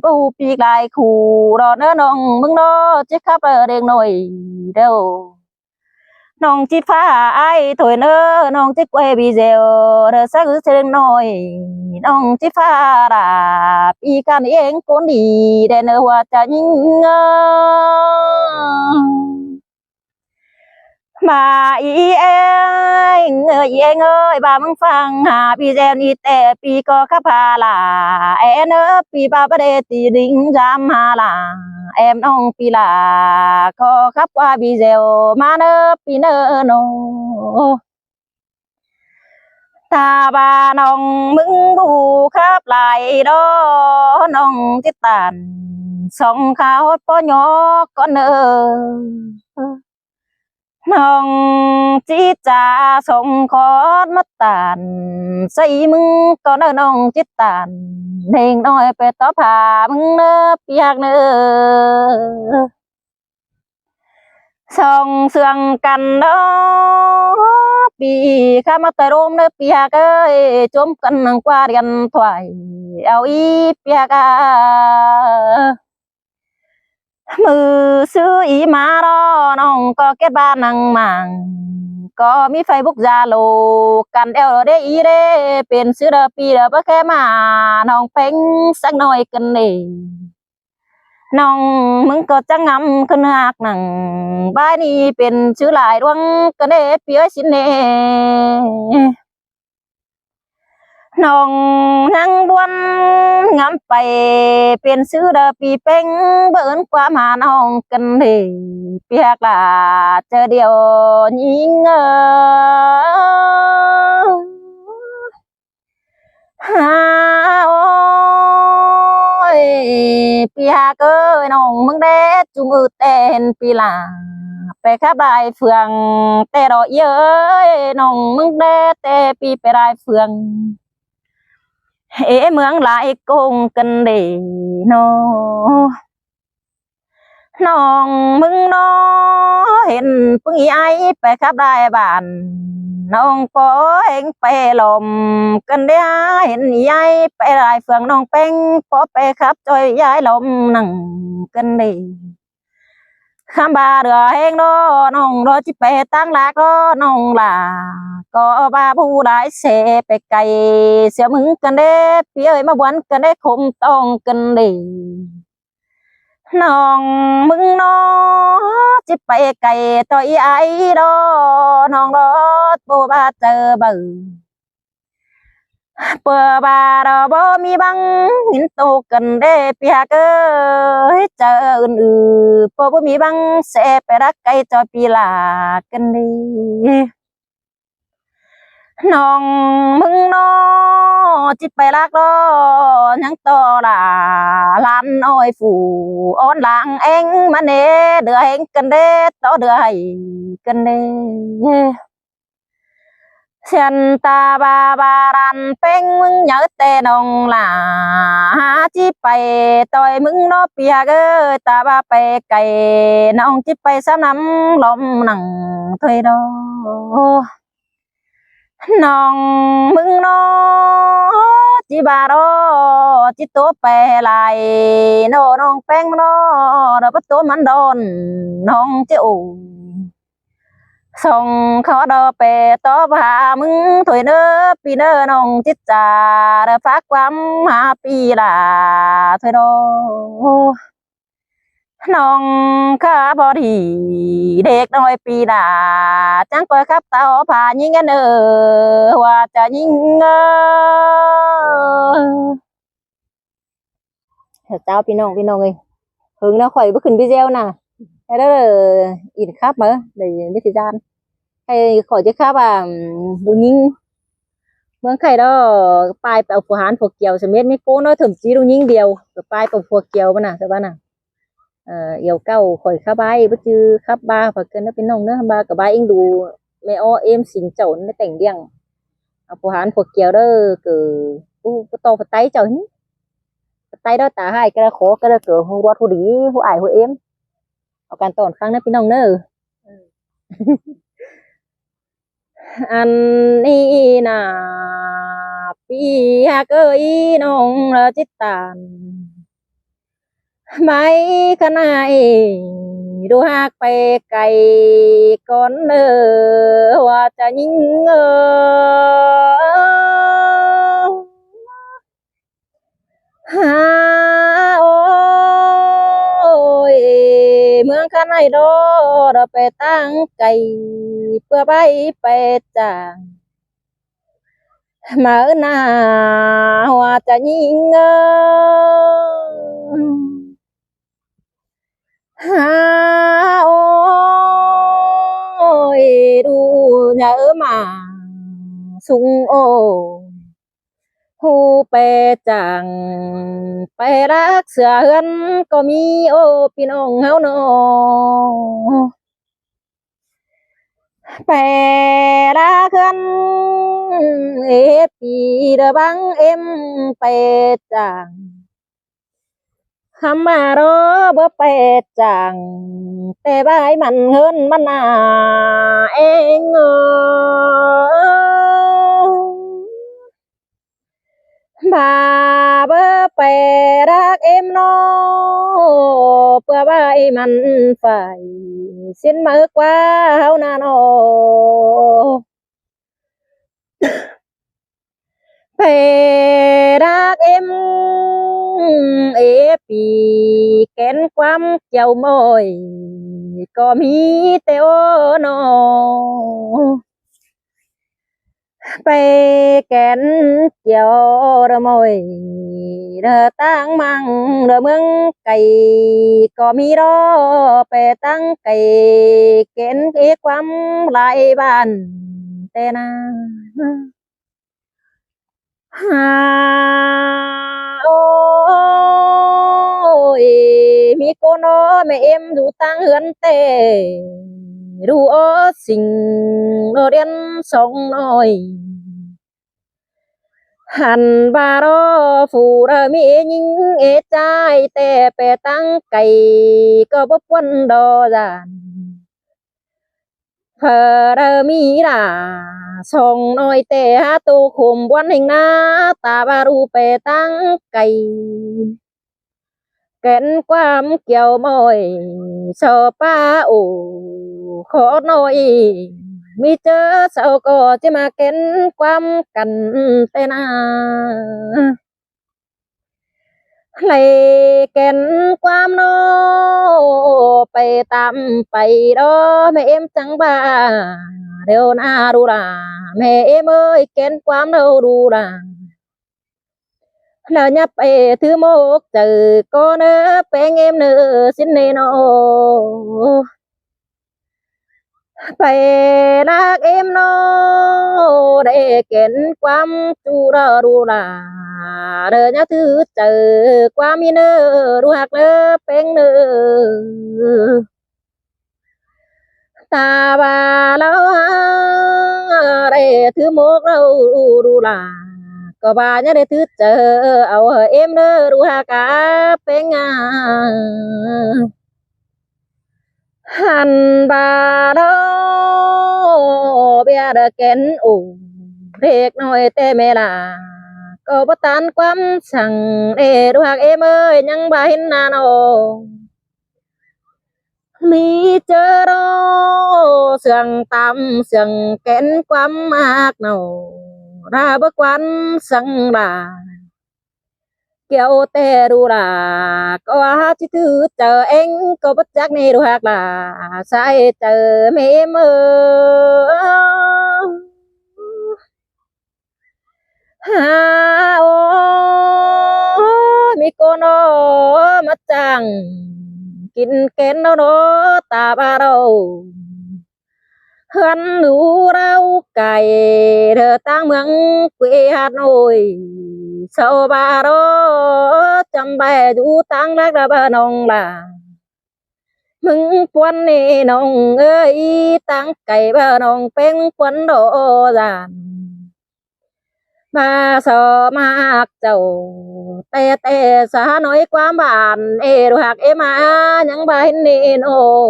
บ่ปีกลายคู่รอเน้อน้องมึงเนาะจีครับเด็กหน่อยเด้อน้องจีฟ้าไอ้ถอยเน้อน้องจีกวยบีเซลเด้อสักเสียงหน่อยน้องจีฟ้าล่ะปีกันเองคนดีได้เน้อว่าจะยิงmà ý anh ơi bà mừng phăng hà pi gen y tè pi có khắp hà là em ơ pi ba ba đê tì đinh giam hà là em nong pi là có khắp qua pi dèo mà nơ pi nơ nô ta bà nong mừng bù khắp lại đó nong tiết tàn sông khao po nhỏ con nơ น้องจีจ่าส่งขอมาตานใส่มึงก็เด้อน้องจิตตานเด้งน้อยไปต่อผ่ามึงเน้อเปียกเน้อส่องเสื่องกันเด้อปีข้ามาแต่ร่มเน้อเปียกเอ้ยจมกันนังกว่าเรียนถวายเอาอีเปียกมือซื้ออีมารอน้องก็เก็บบ้านนังมังก็มีไฟบุกยาโลกันเอวเดอีเดเป็นซื้อเดอปีเดอบ่แค่มาน้องเพ็งสักหน่อยกันนี่น้องมึงก็จะงำขึ้นหักหนังบ้านนี้เป็นชื่อหลายดวงกันเดเปียสินเนน้องนั่งบวนงำไปเป็นซื้อเดอปีเป้งเบิ่นความหาน้องกันเดเปียกละเจอเดียวยิงฮาโอ้ยปีหาเอ้ยน้องมึงเด้จุงเต้นปีหลาไปขับได้เฟืองแต่รอเย้ยน้องมึงเด้แต่ปีไปได้เฟืองเอ๋เมืองหลายกงกันเด้น้อน้องมึงน้อเห็นปึ้งไอไปขับได้บ้านน้องปอเองไปลมกันได้เห็นยายไปลายเฟืองน้องเป้งปอไปขับจอยยายลมนั่งกันดีข้ามบาเดือเองน้อน้องรอจิไปตั้งหลักน้อน้องล่ะก็บาผู้ได้เสไปไกลเสียมึงกันเด้พี่เอ้ยมาบวนกันได้คงต้องกันดีน้องมึงน้อจิไปไกลต่อยไอ้ดอน้องรถโบบาเจอเบื่อเปิดบาเราบ่มีบังหินโตกันได้เปียกเอ้ยเจออื่นๆบ่มีบังเสไปรักไกลจอยปีลากันดีน้องมึงน้อจิไปรักรอยังต่อล่ะลานอ้อยฝูอ้อนหลังเอ็งมาเน่เดือเอ็งกันเด้ต่อเดือให้กันเด้เชียนตาบาบารันเป็งมึงnhớ tê nông là chiไปต่อยมึงnóเปียกตาบาไปไก่น้องจิไปสามน้ำลมหนังถอยดอน้องมึงน้อจิบารอจิตัวไปลายโนน้องแป้งน้อเราประตูมันโดนน้องเจ้าส่งเขาดอเปต่อพามึงถอยเน้อปีเน้อน้องจิตจ่าเด้อฝากความหาปีล่ะถอยดอน้องข้าบอดีเด็กน้อยปีด่าจังเปิดครับเต่าผ่ายิงกันว่าจะยิงเจ้าพี่น้องเอ้ยหึงnóข่อยบ่ขึ้นvideo nè cái đó là in khác mà để biết thời gian hay khỏi chứ khác đồ nhìnเมืองไข่đó ปลายเอาผัวหารผัวเกี่ยวสมัยไม่โก้น้อยถึงจีดูยิ่งเดียวปลายเอาผัวเกี่ยวมันน่ะใช่ป่ะน่ะเอี่ยวเก้าข่อยข้าใบบ่จื้อครับบ้าฝากเกินแล้วเป็นน้องเนื้อบ้ากับบ้าเองดูแม่อ้อเอ็มสิงเจ้าในแต่งเดียงเอาผัวหารผัวเกี่ยวเด้อคือผู้โตผัวไตเจ้าหิไตđó tả hai cái khó cái cửa hồ ruột hồ đí hồ ải hồ êmเอาการตอนครั้งนะพี่น้องเนอะอันนี้นะพี่ฮักเอ้ยน้องละจิตตานไม่ขนายดูฮักไปไกลก่อนเนอว่าจะยิงฮาโอ้ยเมืองข้าในโดเราไปตั้งไก่เพื่อไปไปจางมาหน้าว่าจะยิงฮาโอ้ยดูเยอะมาสุงโอหูไปจังไปรักเสือเฮือนก็มีโอพี่น้องเฮาเนาะ bè đã khăn ép thì đờ băng em bè chàng khăm mà đó bơ bè chàng tè bái mặn hơn mặn em bà bơ bè rác em nó bơ bái mặn phải xin mở qua hao na nó về đắc em ép bị kén quắm chiều môi có mi teo nó về kén chiều đờ môi đờ tăng mang đờ mương cày có mi đó về tăng cày kén cái quắm lại bàn tên ôi mi cô nó mẹ em dù tăng hươn tề đủ ớ xình đồ đen sống nồi hẳn bà đó phù đờ mi nhìn ế trai tè bè tăng cày có bốc quân đồ giàn phờ đờ mi là song nói tè hát tu khum quan hình na ta ba ru bè tăng cày kén quam kiều mồi sợ pa ủ khó nói mi chớ sao có chứ mà kén quam cần tên lại kén quam nóไปtạmไปđó mẹ em chẳng bà đều na đu là mẹ em ơi kén quam đâu đu là là nhập thứ một từ con bé em nữa xin nên nó phải đắc em nó để kén quam chu đờ đu là đờ nhá thứ từ qua mi nơ đu hạc nơ bén nơ ta bà lâu để thứ một đâu đu là có bà nhá để thứ chờ ở em nơ đu hạc cá bén hàn bà đó bia đờ kén ủ rệt nói tê mẹ là có bất tan quắmสั่งđể đu hạc em ơi nhăng bà hin na nó mi chớ đó sườn tam sườn kén quắm ác nào ra bất quan sang bà kéo tê đu là có chứ thứ chờ anh có bất giác này đu hạc là sai chờ mẹ mơ ha ô mi cô nó mất chẳng kín kén nó ta ba đâu hân lũ rau cải đờ tăng mương quê Hà Nội sau ba đó chăm bài du tăng đắc ra ba nông là mừng quân nè nông ơi tăng cày ba nông bén quân độ giàn mà sợ mạc chầu tè tè xa nói quá bản ê đồ hạc em những bài nè nô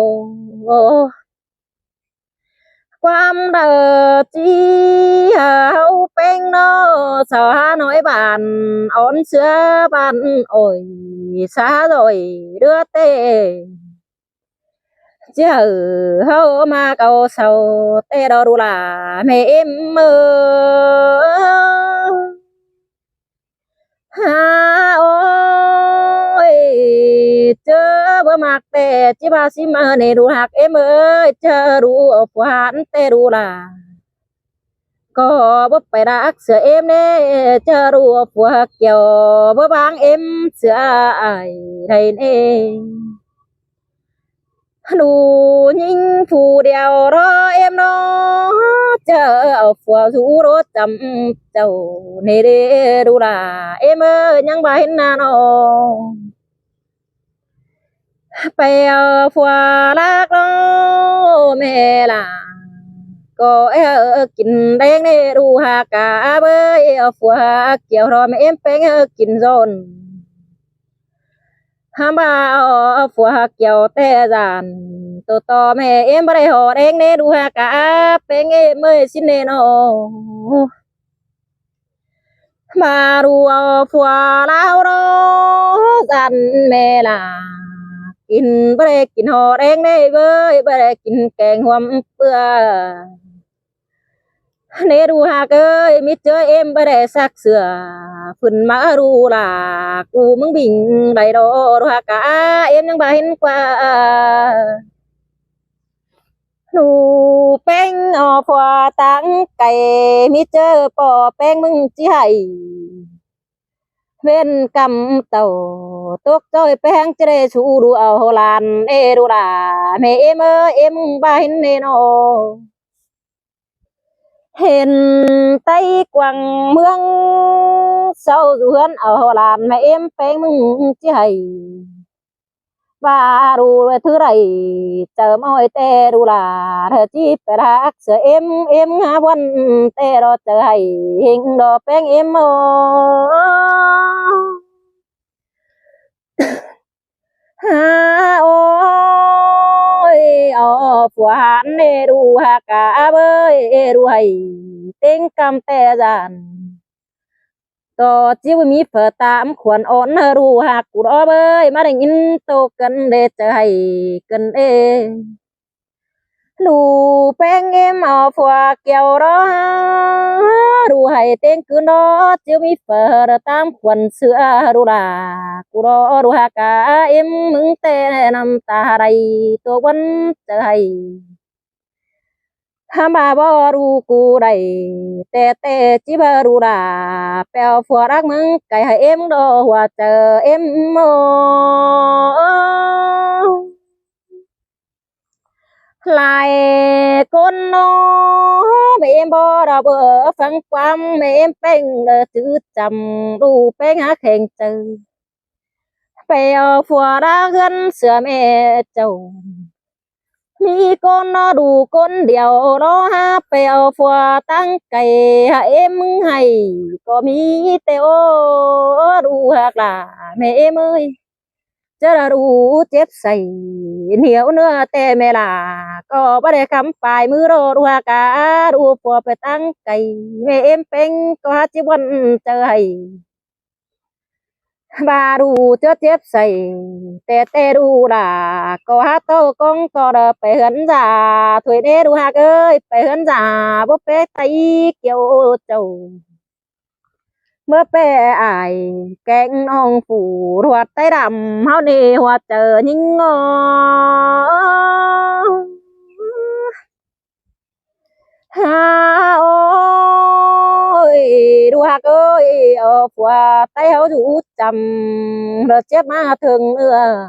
quam đờ chi hậu bén nó sợ nói bản ón xưa bản ổi xa rồi đưa tê chứ hậu mà cầu sầu tê đó đủ là mẹ em mơ ha ôi chớ bơ mặc tê chỉ ba xí mơ này đủ hạc em ơi chớ đủ ở phụ hán tê đủ là có bắp phải đắc sữa em nè chớ đủ ở phụ hạc kiểu bơ bang em sữa ai thầy nè đủ nhìn phù đèo đó em nó chờ ở phù rú đó chậm chầu nề đê đủ là em ơi nhang bài na nó bè phù lạc đó mẹ là có kín đen nè đu hà cả bơi phùa kiểu rồi mà em phèn kín giòn ham ba phùa kiểu tè giàn to mẹ em bơi họ đen nè đu hà cả phèn em ơi xin nè nó mà đu phùa lao đó giàn mẹ là kín bơi kín họ đen nè bơi kín kèn hoăm bữa nè đu hà ơi mít chơi em bơi để sắc sửa phần mã đu là cu mừng bình đầy đồ đu hà cả em những bài hin qua đu bánh phòa tăng cày mít chơi bỏ bánh mừng chỉ hay bên cầm tàu tốt chơi bánh chơi su đu ở hồ lan ê đu là mẹ em ơi em bài hin nè nó hên tay quăng mương sâu ruộng ở hồ lan mẹ em phèn mừng chỉ hay và đủ thứ này chờ mỏi tê đủ là thờ chi phải là sợ em ngã quân tê đó chờ hay hình đó phèn em mơ ha ôi phù hạn nê đủ hà cả bơi đủ hay tiếng cầm tê giàn to chiếu mi phở tạm khoản ổn ru hạc của đó bơi mà đình in tô cần để chờ hay cần ê lù beng em phùa kẹo đó ru hay tên cứ đó chiếu mi phở tạm khoản sữa ru là của đó ru hạc cả em mừng tê nằm ta đây tô quân chờ hay ham ba bo ru cu đầy tè tè chỉ ba ru là bèo phùa đắc mừng cái hai em đó hòa chờ em mơ lại con nó mẹ em bo ra bờ phăng quam mẹ em beng đờ chữ chầm ru beng hát khen chữ bèo phùa đá gân sữa mẹ chầu mi con nó đủ con điều đó ha bèo phùa tăng cày ha em hay có mi teo đủ hạt là mẹ em ơi chớ là đủ chép say nhiều nữa tè mẹ là có bắt để khám phải mưa đồ đủ hạt cả đủ phùa phải tăng cày mẹ em phèn có hát chỉ buồn chờ hay bà đủ chớ chép say tè tè đủ là có hát tô con có đờ phải hấn giả thuê đê đủ hạt ơi phải hấn giả bốc bé tay kiểu trầu mưa bé ai kẹn ông phủ ruột tay đầm hao nề hoa chờ nhưng ngó ha ôi đu hạc ơi ở qua tay hao rủ chầm rồi chết mà thường nữa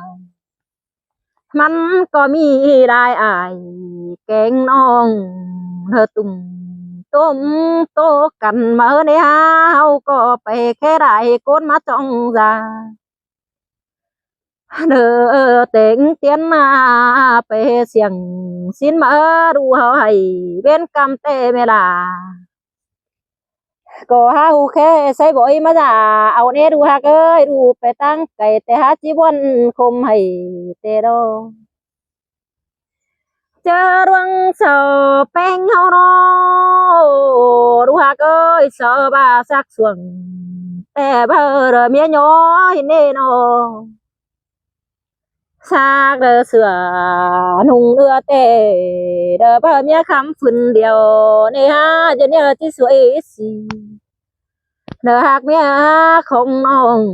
mắn có mi đại ai kẹn ông hơ tung tôm tô cần mở nè hao có phải khe đại côn má trong già nợ tiếng tiền mà phải xiềng xin mở đủ hay bên cầm tê mẹ là có hao khe say bội mà già áo nè đủ hạc ơi đủ phải tăng cái tê hát chỉ buồn không hay tê đâu chớ ruộng sợ beng hao đó đủ hạc ơi sợ bà sắc xuồng tè bờ rồi mía nhỏ nè nó xa đờ sửa nung đưa tè đờ bờ mía khăm phun điều nè ha cho nên là chỉ suy xì đờ hạc mía không nong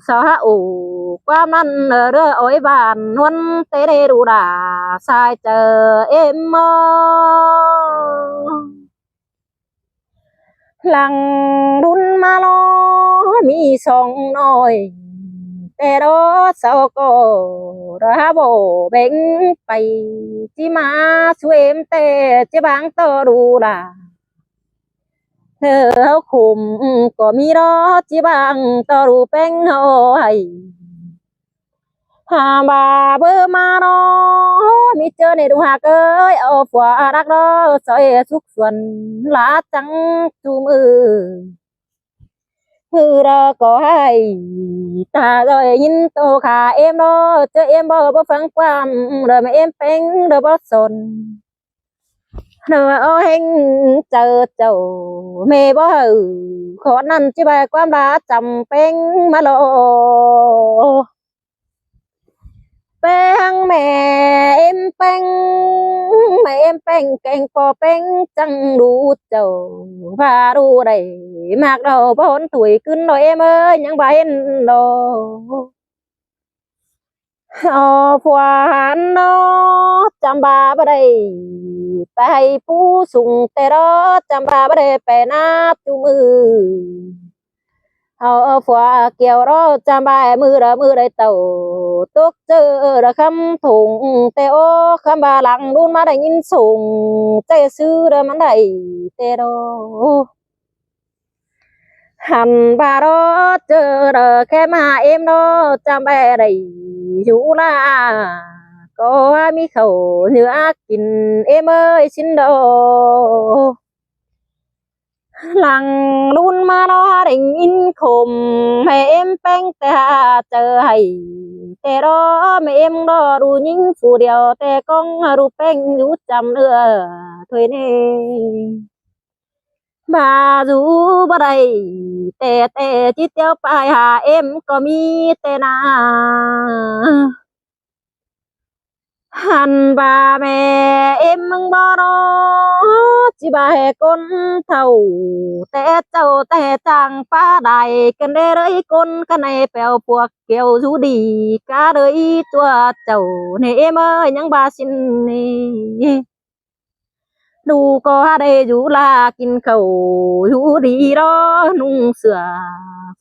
sao ha ủ qua măn đờ ối bàn huân tê đê đủ đà sai chờ em mơ lăng đun ma lo mi song nói tê đó sao có ra bộ bệnh bay chỉ mà su em tê chỉ bang tơ đủ là thơ khum có mi đó chỉ bang tơ đủ beng hay bà bơ ma nó mi chơi này đủ hạt ơi ở phù đắc đó soi xúc xuân lá trắng chum ra có hay ta rồi nhìn tô khả em đó chơi em bơ phăng quan rồi mà em phanh rồi bơ sồn rồi ô hình chờ chầu mê bơ khó năn chỉ bài quan đã chầm phanh mà lộ bang mẹ em bang mẹ em bang cành cò bang chẳng đủ chầu và đủ đầy mặc đầu 4 tuổiขึ้นrồi em ơi những bài đồ phù hắn nó chăm ba bên đây tay phú sùng tê đó chăm ba bên đây bè nát chung phù kiều đó chăm ba mưa đây tàu tốt chơ đã khăm thùng tê ô khăm ba lặng luôn mà đây nhìn sùng tê sư đã mà đây tê đó hẳn bà đó chơ đã khe mà em đó chăm ba đây dụ là có mi khẩu nữa kín em ơi xin đồ lằng luôn mà nó định in khom mẹ em bánh ta chờ hay tè đó mẹ em đó đủ những phù điều tè con đủ bánh đủ chăm nữa thôi nè bà dù bà đây tè tè chỉ tiêu bài hà em có mi tè na hẳn bà mẹ em mừng bò đó chỉ bà hè con thầu té châu té chàng phá đài cần đê rơi con cái này bèo buộc kêu rú đi cả đời chùa chầu này em ơi những bà xin đủ có đây rú là kinh khẩu rú đi đó nung sửa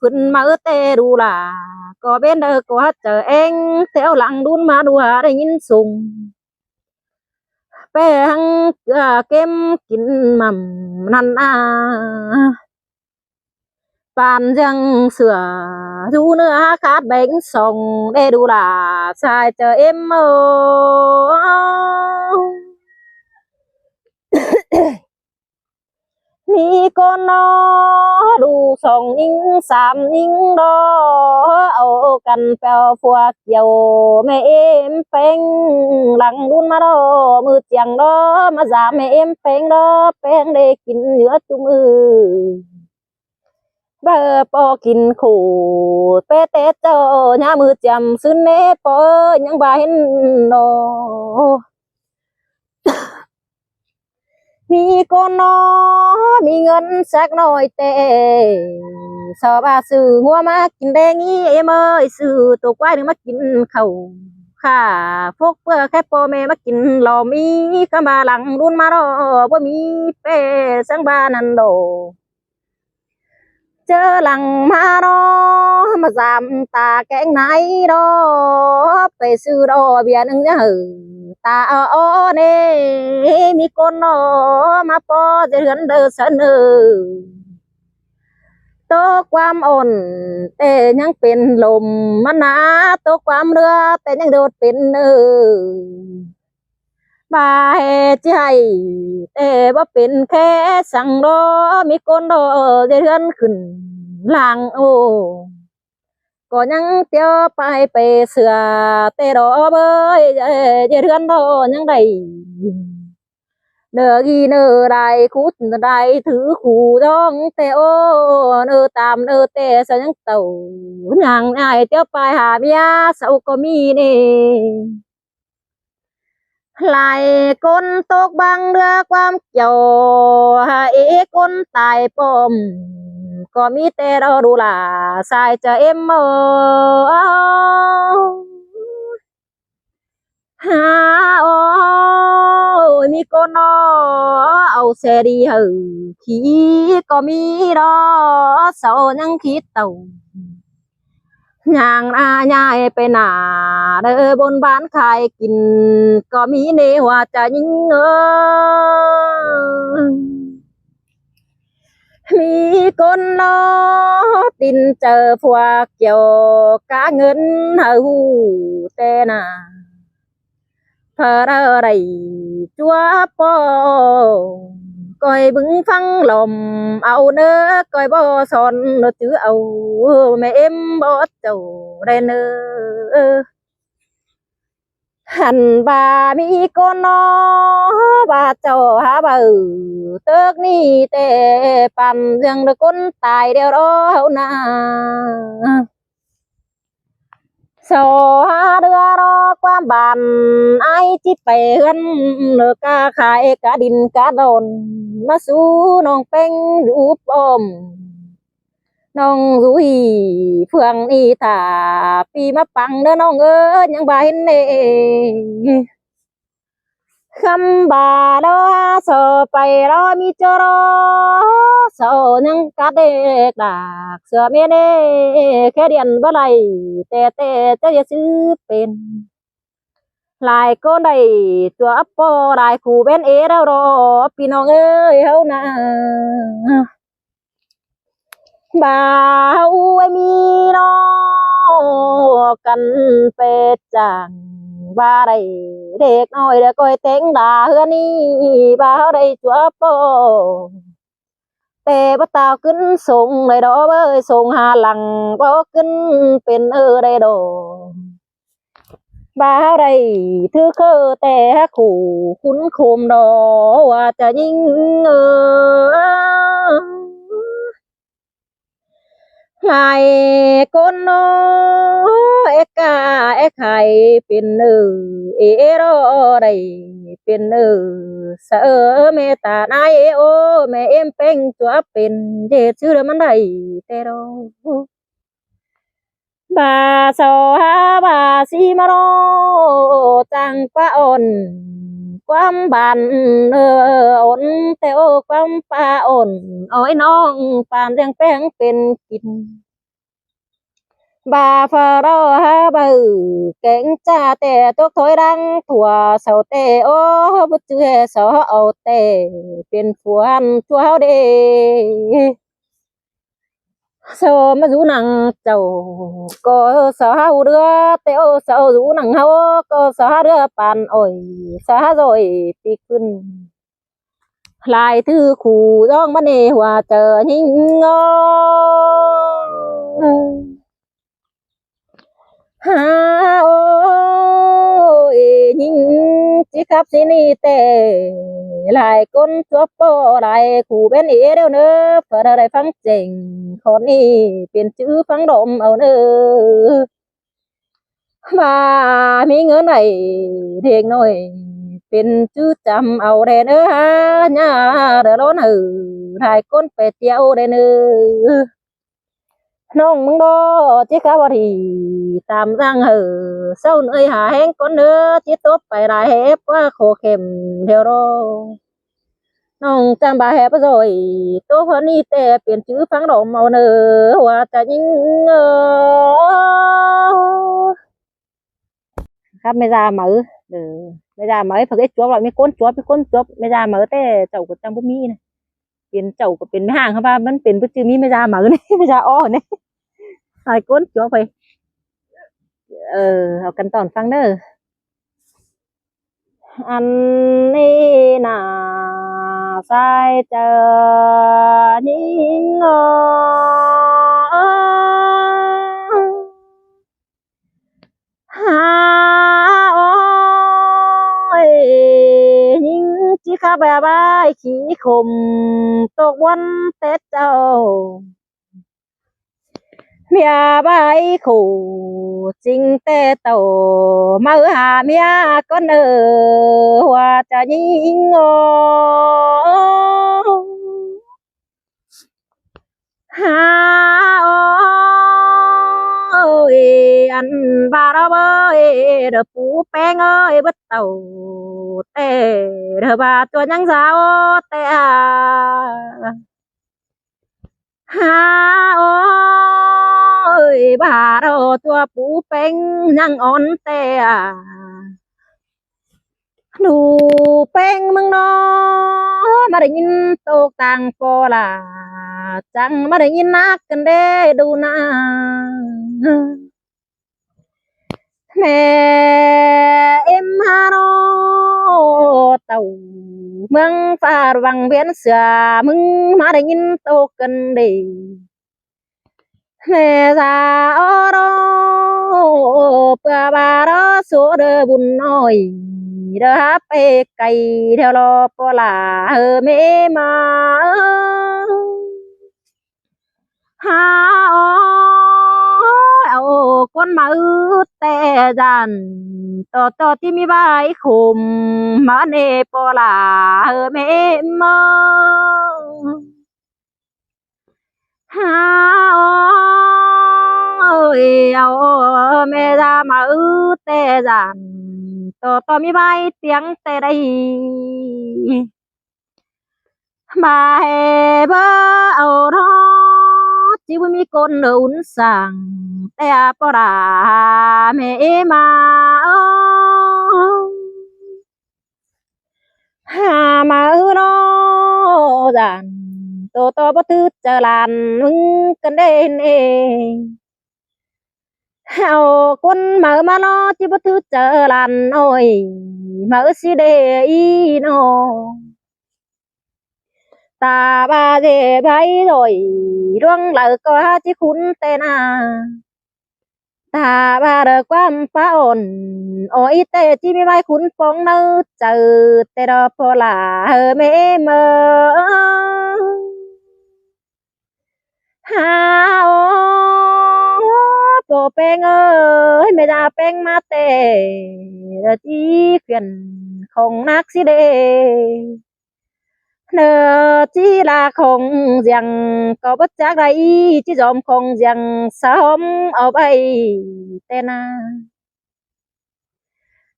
phân mỡ tê đủ là có bên đời có chờ anh theo lặng đun mà đùa để nhìn sùng bé hăng kem kín mầm năn bàn răng sửa rú nữa khát bánh sòng để đủ là xài chờ em mơ mi con nó đủ sòng nhưng xàm nhưng đó ô cần phèo phua kiều mẹ em phèn lặng đun mà đó mưa chẳng đó mà giảm mẹ em phèn đó phèn để kín nhớ chung bơ po kín khổ bé tết cho nhà mưa chầm xứ nếp po những bài nó mi con nó mi ngân sắc nồi tệ sợ bà sư hoa má kín đen ý em ơi sư tổ quái đừng mắc kín khẩu khả phúc khép po mẹ mắc kín lò mi cả bà lặng luôn mà đó bơ mi pe sang ba năn đồ chớ lặng mà đó mà giảm ta cái này đó pe sư đó biển ứng nhá ta ở nè mi con nó mà poจะgần đời sânโตความอ่อนแต่ยังเป็นลมมันหนาโตความเรือแต่ยังโดดเป็นบายใจแต่ว่าเป็นแค่สั่งรอมีคนรอจะเลื่อนขึ้นหลังโอ้ก็ยังเที่ยวไปเสือแต่รอเบยจะเลื่อนรอยังไงnơ ghi nơ đài cút đài thứ khu đông tê ô nơ tam nơ tê sao những tàu nàng ai tiếp bài hà bia sao có mi nè lại con tốt băng đưa quam chiều ý con tài bom có mi tê đâu đủ là sai cho em mơ ha ôi mi con nó âu xe đi hừ khí có mi đó sau những khí tàu nhàng nhaiไปหนาเด้อบนบ้านขายกินก็มีเนว่าจะยิ่งมีคนรอ ดินเจอพวกเกี่ยวกาเงินหูแต่น่ะเพออะไรจัวปอก้อยบึงฟังลมเอาเนื้อก้อยบ่สอนจื้อเอาแม่เอ็มบ่เจ้าได้เนื้อหันบามีก้นนอบาเจ้าหาบ่เติกนี่แต่ปั่นเรื่องเด็กคนตายเดียวรอเฮานาสอหาเรือรอความบานไอจิตไปเฮือนเลือกาขายกะดินกะดอนมาสู่น้องเป็งรูปอมน้องรุยเฟืองอีตาปีมาปังเด้อน้องเอ้ยยังบ่เห็นเน่คำบาดอสอไปรอมีเจอรอสอยังกะเด็กดากเสือเมเน่แค่เดียนบ่ไรแต่จะซื้อเป็นหลายก็ได้ตัวปอหลายคู่เป็นเอแล้วรอพี่น้องเอ้ยเฮานะบ่าวไอ้มีน้อกันเป็ดจังบ่าได้เด็กน้อยเด็กก้อยเต็งด่าเฮือนี่บ่าวได้ตัวปอแต่บ่ตาวขึ้นส่งเลยดอกเอ้ยส่งหาหลังบ่ขึ้นเป็นได้ดอกบ่าวได้ถือคือแต่ขู่คุ้นโคมดอกว่าจะยิงหายคนน้อเอกาเอกไข่เป็นเอรอได้เป็นเสอเมตานายโอแม่เอ็มเป็งตัวเป็นเด็ดชื่อมันได้แต่รอบาสอหาบาสีมารอจังปะอ่อนความบันอ่อนแต่โอความปาอ่อนอ้อยน้องปานเรียงแป้งเป็นกินบาฟารอฮาบือเก่งจ้าแต่ตกถอยดังถั่วเสาเตโอ้บุจือสอเอาเตเป็นฝวนชั่วเฮาเดโซมาดูหนังเจ้าก็สาเรือเตโอสาดูหนังเฮาก็สาเรือปานโอ้ยสาโอยปีขึ้นลายถือขู่ร้องมันเนหัวเจอหิงงอฮาโอ้ยหิงจิครับสินี่แต่หลายคนชั่วโปหลายขู่เป็นเอเดียวเนอะเพื่อได้ฟังเจ๋งคนนี้เป็นชื่อฟังดมเอาเนอะมามีเงินไหนเด็กน้อยเป็นชื่อจำเอาได้เนอะฮะเนี่ยเดี๋ยวร้อนหลายคนไปเที่ยวได้เนอะน้องมึงดอจิกะบดีตามร่างเศร้าเหนื่อยหาแห้งก้นเนื้อจิตบไปหลายเห็บว่าโคเข็มเดียวรอน้องจำบาแหบrồiตัวคนนี้แต่เปลี่ยนชื่อฟังดอกเมาเนอว่าจะยิงครับไม่ra mởไม่ra mở phải cái chúa lại mấy con chúaไม่ra mởแต่เจ้าก็จำบ่มีนะเปลี่ยนเจ้าก็เป็นไม่ห่างครับว่ามันเป็นบ่ชื่อมีไม่ra mởนี่ไม่raอ้อนี่หลายคนchúaไปเอากันตอนฟังเด้ออันนี้น่ะสายเจอนิ่งหาโอ้ยยิงจิข้าแบบายขี้คมตกวันแต่เจ้าเมียใบขู่จริงแต่โตมาหาเมียก็เนอว่าจะยิงหาโอ้ยอันบาราเบยเดอปูแป้งเอ้ยบัดเต่าแต่เดอบาตัวยังสาวแต่หาโอ้ยบาเราตัวปูเป็นยังอ่อนแต่หนูเป็นมึงนอมาได้ยินโตกต่างปอลา จังมาได้ยินนักกันเด้ดูนาแม่เอ็มฮาโรเต่าเมืองฟ้าวังเวียนเสือมึงมาได้ยินโตกันเด้แม่สาวโรเปื่อบารอสูเดอบุญน้อยเด้อไปไกลเท่ารอปลาเมมาหาเอาคนมาแต่ดันต่อที่มีใบคุมมาเนปลาเมมาหาเอาแม่ดามาแต่ดันต่อมีใบเตียงแต่ใดมาเฮเบอเอาทอจิบมีคนอุ่นสั่งแต่ปราแม่มาหามาโรดันต่อบ่ตืดจะลานมึงกันเด้เองเอาคนมาล้อจิบ่ตืดจะลานโอ้ยมาสิเดอีโนตาบาเดไบrồi ruộng lợ có chỉ khún tê na ta ba đờ quan phá ổn ôi tê chỉ mi bay khún phong nơ chờ tê đò phô là hờ mê mơ ha ô bộ beng ơi mẹ ra beng ma tê chỉ khuyên không nát xí đê nơ chỉ là không rằng có bất giác đây chỉ dòm không rằng sớm ở bay tên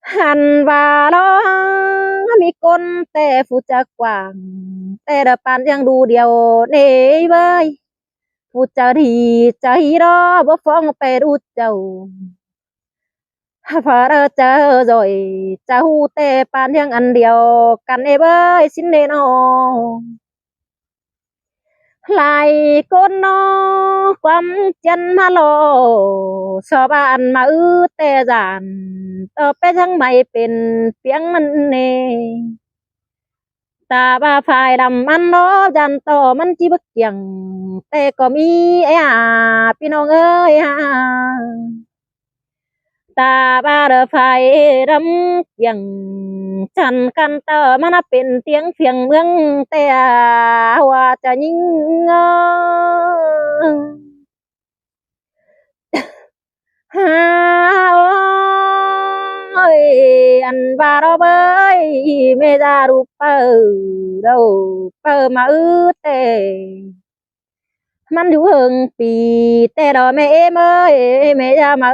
hành và đóมีคนแต่ผู้จักกว่างแต่เดปานยังดูเดียวเน่เว้ยผู้จะดีใจรอบ่ฟ้องไปดูเจ้าพอเราเจอrồiจะหูแต่ปานยังอันเดียวกันเอ้ยสินเนโนลายก้นนอความจันมาโลชาวบ้านมาแต่จานต่อไปทั้งไม่เป็นเปียงมันเนตาบาฝ่ายดำมันโลจันต่อมันจีบเกียงแต่ก็มีไอ้พี่น้องเอ้ยตาบาเดอไฟรำเกียงฉันกันเตอมันเป็นเตียงเพียงเมืองแต่ว่าจะยิงฮาโอ้ยอันบาเราเบยเมจารูเปอเราเปอมาแต่มันอยู่หึงปีแต่ดอแม่เอ้ยแม่ยามา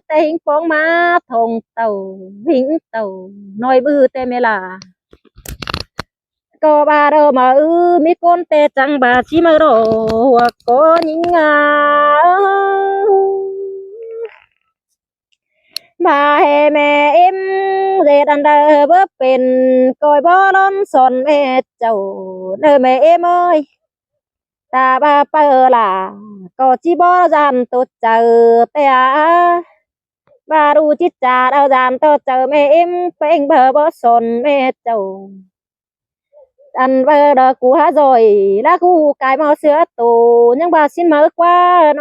แต่หิงฟองมาทงเต่าหิงเต่าน้อยบื้อแต่เมลาก็บาเรามามีคนแต่จังบาชิมาโรก็ยิงบาเฮแม่เอ็มเรดันเดอเบ่เป็นก้อยบ่ล้นสนแม่เจ้าเด้อแม่เอ็มเอ้ยตาบาเปล่าก็จิบ่จานตุเจอแต่บารู้จิตจาเราจานตุเจอแม่เอ็มเป็นเบอบ่สนแม่เจ้าอันเบอร์ดอกกูหาrồi láกูกายมาเสือตูยังบาสินมากว่าโน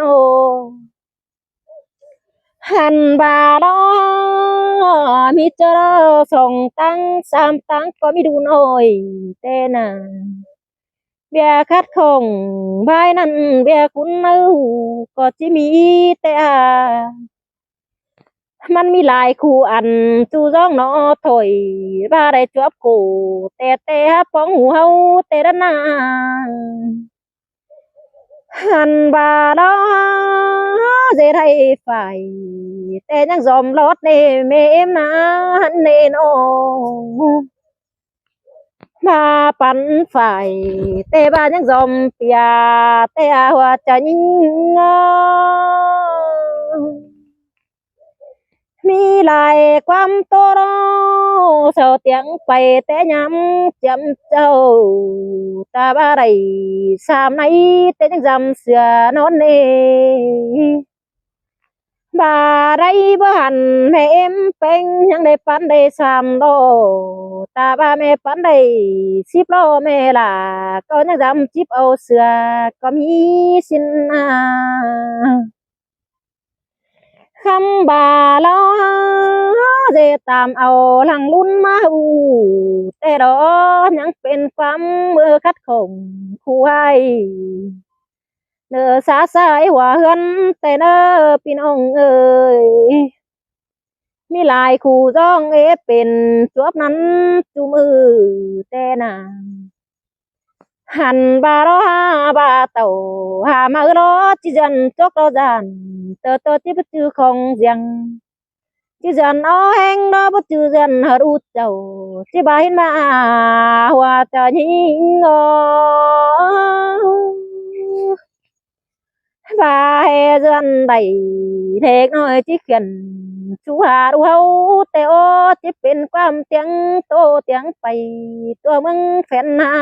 หันบาดอมีเจอส่งตั้งสามตั้งก็มีดูหน่อยแต่น่ะเบียคัดของบายนั้นเบียคุณเอ้าก็จะมีแต่มันมีหลายคู่อันจูจ้องนอถอยบ้าได้จวบกูแต่ป้องหูเฮาแต่ด้านหน้าหันบาดอเจไทยฝ่ายแต่ยังยอมรอดเนเมมนะเนโนมาปันฝ่ายแต่บ้านยังยอมเปียแต่หัวใจยิ่งมี ลายความโตโรเสาเตียงไปแต่ยำจำเจ้าตาบ้าไรสามในแต่ยังจำเสือนอนเนบ่าไรบ่หันแม่เอ็มเป็นยังได้ปันได้สามโลตาบ้าแม่ปันได้10 โลแม่ล่ะก็ยังจำจิบเอาเสือก็มีสินนาคำบาลอเจตามเอาหลังลุ่นมาอูแต่ดอยังเป็นความมือคัดข่มคู่ให้เนื้อสาสายหัวเฮือนแต่เนอพี่น้องเอ้ยมีหลายคู่จ้องเป็นจวบนั้นจูมือแต่นาหันบาโรฮาบาเต่าหามาโรจิจันจกโรจันเตอที่ปจือของเสียงจิจันเอาแหงโนปจือจันฮารุเจ้าจิบาหินมาหัวเจ้ายิงบาเฮจันใดเล็กน้อยที่เขียนชูหาดูเฮาแต่โอที่เป็นความเตียงโตเตียงไปตัวมึงแฟนหน้า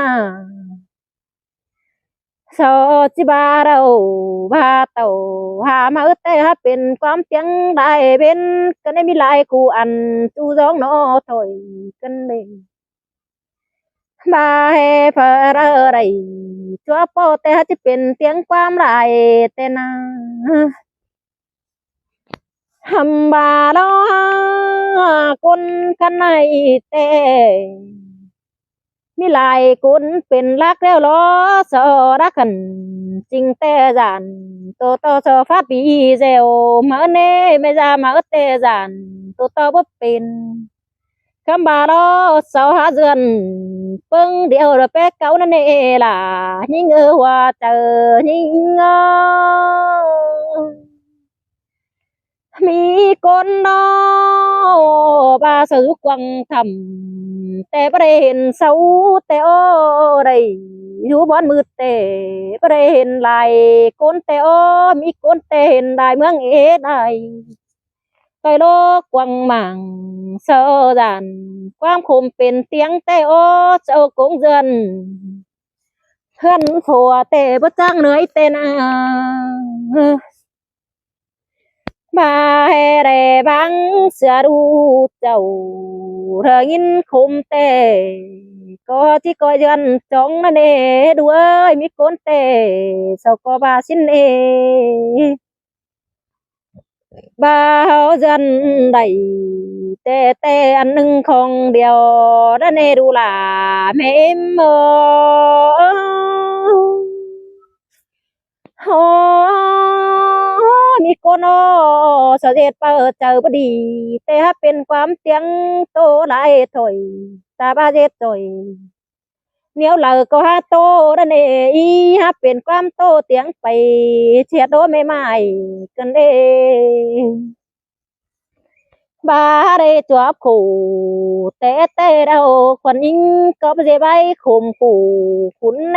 สอจิบาเราบาเต่าหามาแต่หาเป็นความเพียงได้เป็นก็ได้มีหลายคู่อันจู้จ้องนอถอยกันเลยบาเฮเพออะไรชัวโปแต่หาจะเป็นเตียงความไรแต่นาหำบาลอคนกันในแต่มีหลายคนเป็นรักแล้วล้อสอรักกันจริงแต่จานโตสอฟ้าปีเซลมาเน่ไม่จามาแต่จานโตบ่เป็นคำบาลอสาวหาเดือนเปิ้งเดียวเราไปเก่านั่นเองล่ะยิ่งว่าเจอยิ่งมีคนนอบาสือกวังทำแต่ประเห็นเสาแต่โอได้อยู่บอนมืดแต่ประเห็นลายคนแต่โอมีคนแต่เห็นได้เมืองเอได้ไปโลกกวังหมั่งเสาดันความคมเป็นเตียงแต่โอเจ้ากงเดือนเพื่อนผัวแต่บ่จ้างเหนื่อยแต่นาบาเฮเรบังเสือดูเจ้าเธอยินคมแต่ก็ที่ก็ยันจ้องนั่นเอด้วยมีคนแต่สก็บาสินเอบาเฮาจันได้แต่อันหนึ่งของเดียวนั่นเอดูล่ะแม่เมอโอ้มีคนอ้อเสด็จเปิดเจอพอดีแต่ถ้าเป็นความเตียงโตหลายถอยตาบาเจ็ดถอยเนียวเหล่าก็หาโตนั่นเองอีฮะเป็นความโตเตียงไปเชียดโดไม่ไม่กันเองบาเรจวบขู่แต่เราคนยิงก็ไม่ใช่ใบข่มขู่ขุนเน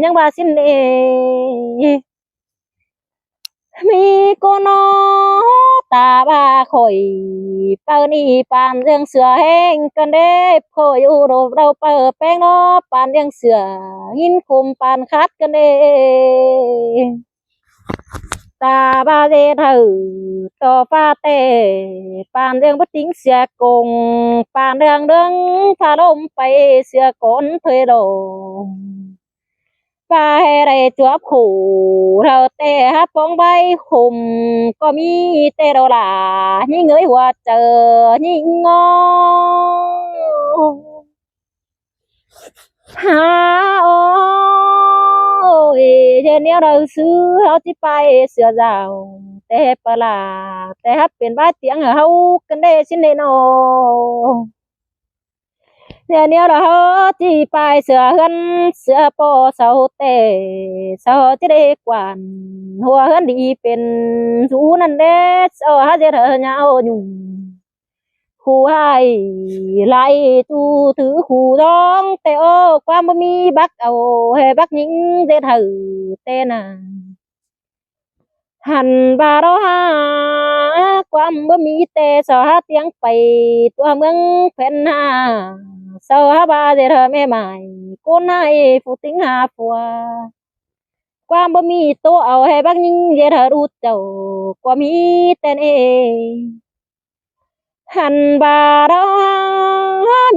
ยังบาสินเนมีcô nó ta ba khỏi bao ni pan riêng sửa heng cần đế khỏi u đồ đâu bờ beng nó pan riêng sửa hin khum pan khát cần đế ta ba dê thử to pha tê pan riêng bất tính sửa cùng pan riêng đứng pha đông bay sửa con thuê đồปลาให้ได้จวบขู่เราแต่ฮับปองใบขุมก็มีแต่เราหลายิ่งเงยว่าเจอยิ่งงอหาโอ้ยเจเนี้ยเราซื้อเขาที่ไปเสือดาวแต่ปลาแต่ฮับเป็นบ้าเตียงเขากันได้ชิ้นเนโนเนี่ยเราที่ไปเสือเฮือนเสือปอเสาเตเสาที่ได้กวนหัวเฮือนดีเป็นสูนั่นเด้เสาหาเจอเธอเงาอยู่คู่ให้ไล่ตูถือคู่ร้องแต่โอ้ความบ่มีบักเอาให้บักยิงเจอเธอเต้น่ะ หันบาเราหาความบ่มีแต่สอหาเตียงไปตัวเมืองเพ่นหาสอหาบาเจอแม่ใหม่กูนายผู้ติงหาผัวความบ่มีตัวเอาให้บักยิงเจอรู้เจ้าก็มีแต่เองหันบาเรา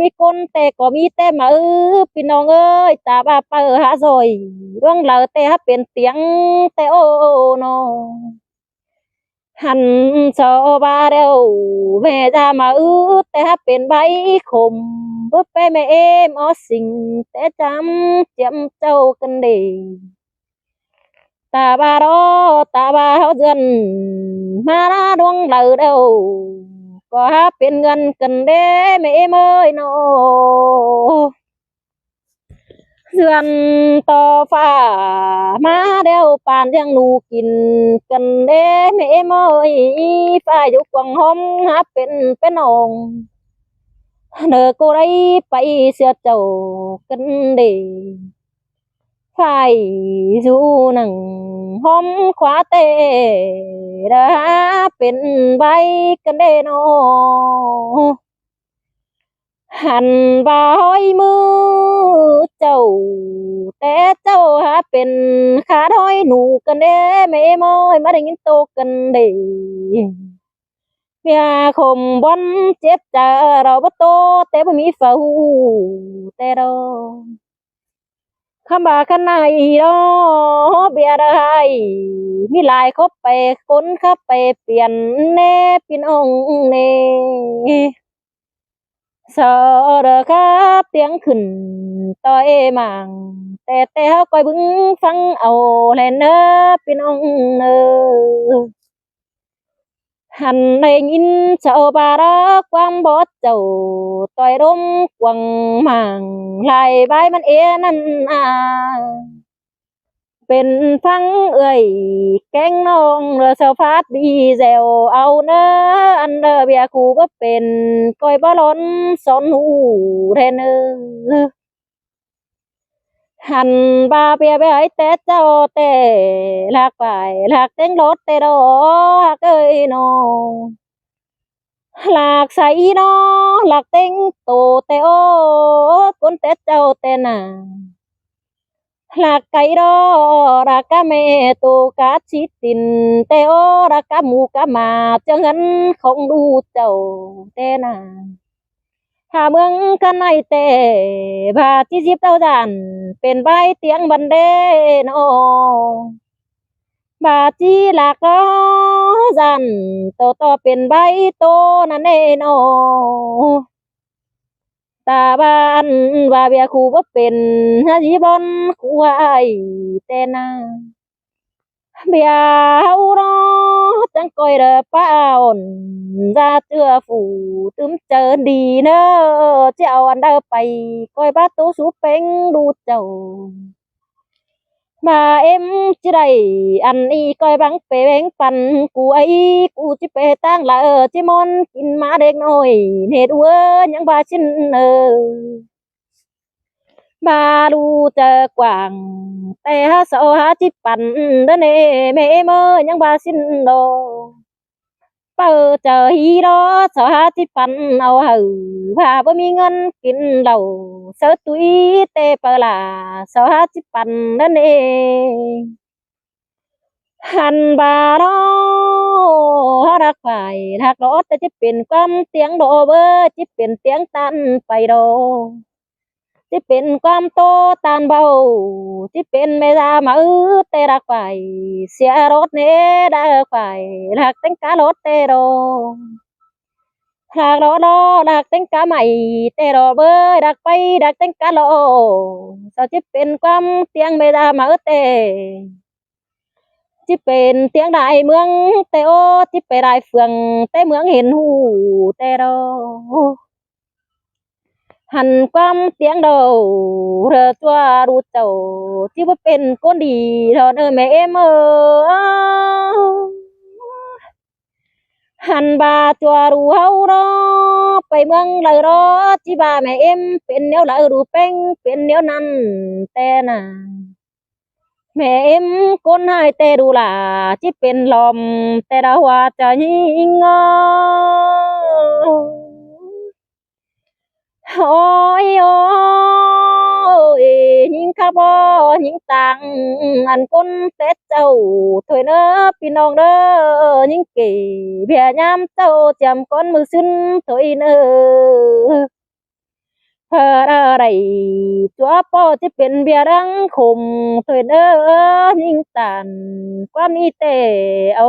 มีคนแต่ก็มีแต่มาพี่น้องเอ้ยตาบาเปิหาซอยเรื่องเราแต่หาเป็นเตียงแต่โอ้โน หันสอบาเดียวแม่จะมาแต่ถ้าเป็นใบขมเพื่อไปแม่เอ็มอสิ่งแต่จำเจียมเจ้ากันดีตาบารอตาบาเขาเดือนมาหน้าดวงเหล่าเดียวก็หาเป็นเงินกันเด้แม่เอ็มเอ้ยโนเดือนต่อฟ้ามาเดียวปานยังหนูกินกันเด้แม่เมยฟ้าอยู่กวางห้อมหาเป็นองเนอกูได้ไปเสียเจ้ากันเด้ฝ่ายอยู่หนังห้อมขวาเตดาเป็นใบกันเด้โน หันบ่อยมือเจ้าแต่เจ้าหาเป็นขาด้อยหนูกันเด้แม่มอยมาได้ยินโตกันเด้เมียคมบอนเจ็บจะเราบ่โตแต่บ่มีเฝ้าแต่เราคำบากันไหนดอเบียได้มีหลายคบไปคนขับไปเปลี่ยนแน่พี่น้องเน่ sợ đờ khắp tiếng khẩn tôi màng tè hao coi bưng phăng ầu lên nơ bên ông nơ hành này nhìn sợ bà đó quăng bó chầu tôi đốm quăng màng lại bãiมันนั่นเป็นฟังเอ่ยแกงน้องเรือเสาฟาดดีแซวเอาเนออันเดอเบียคูบ่เป็นก้อยบ่ล้นสอนหูเทนเนอหันบาเปียไปไอ้แต่เจ้าแต่หลากไปหลากเต็งรถแต่ดอกเอ้ยน้องหลากใส่น้อหลากเต็งโตแต่โอ้คนแต่เจ้าแต่น่ะ lạc cây đó ra cá mẹ tô cá chít tin tê ô ra cá mù cá mà chân ngân không đủ chầu tê nà hà mương căn này tê và chi dịp tao giànเป็นใบเตียงบันเดโนบาจีหลากล้อจันโตเป็นใบโตนั่นเองโน ตาบ้านว่าเบียคูบ่เป็นฮาจีบอนคูไอ้แต่นาเบียเฮาเนาะจังก้อยเด้อป้าอ่อนra chưa phủ tướm chờ đi nơ treo ăn đơไปก้อยบ้าตู้สูเป็งดูเจ้า mà em chỉ đầy ăn y coi bắn bè bén phần của ấy cụ chỉ bè tang là chỉ món kinh má đen nồi nè đua những bà xin bà đu chờ quảngแต่ha sợ ha chỉปั่นđó nè mẹ mơ những bà xin đồ bơ chờ hi đó sợ ha chỉปั่นเอาหึว่าบ่มีเงินกินเหล้าเสือตุ้ยแต่เปล่าsợ ha chỉปั่นđó nè หันบาดอรักฝ่ายรักรถแต่จะเป็นความเตียงโดเบอร์จะเป็นเตียงตันไปโดจะเป็นความโตตานเบาจะเป็นไม่ได้มาแต่รักฝ่ายเสียรถเน่ได้ฝ่ายรักแต่งการถแต่โดรักรถรักแต่งกาใหม่แต่โดเบอร์รักไปรักแต่งกาโลจะเป็นความเตียงไม่ได้มาแต่ที่เป็นเตียงได้เมืองแต่โอที่ไปได้เฟืองแต่เมืองเห็นหูแต่เราหันความเตียงเราเธอตัวรู้เจ้าที่ว่าเป็นคนดีเธอเนอแม่เอ็มหันบาตัวรู้เฮารอไปเมืองเลยรอที่บาแม่เอ็มเป็นแนวเลยรู้เป็นแนวนั้นแต่น่ะ แม่เอ็มก้นให้แต่ดูหล่าที่เป็นลมแต่ดาว่าจะยิงโอ้ยโอ้ยยิงข้าบ่ยิงตังอันก้นเต็ดเจ้าถอยเน้อพี่น้องเด้อยิงเก๋เพียยามเจ้าจำก้นมือซึ้นถอยเน้อ เพออะไรตัวพ่อจะเป็นเบียรังคมถอยเน้อยิงตันกว่านี้แต่เอา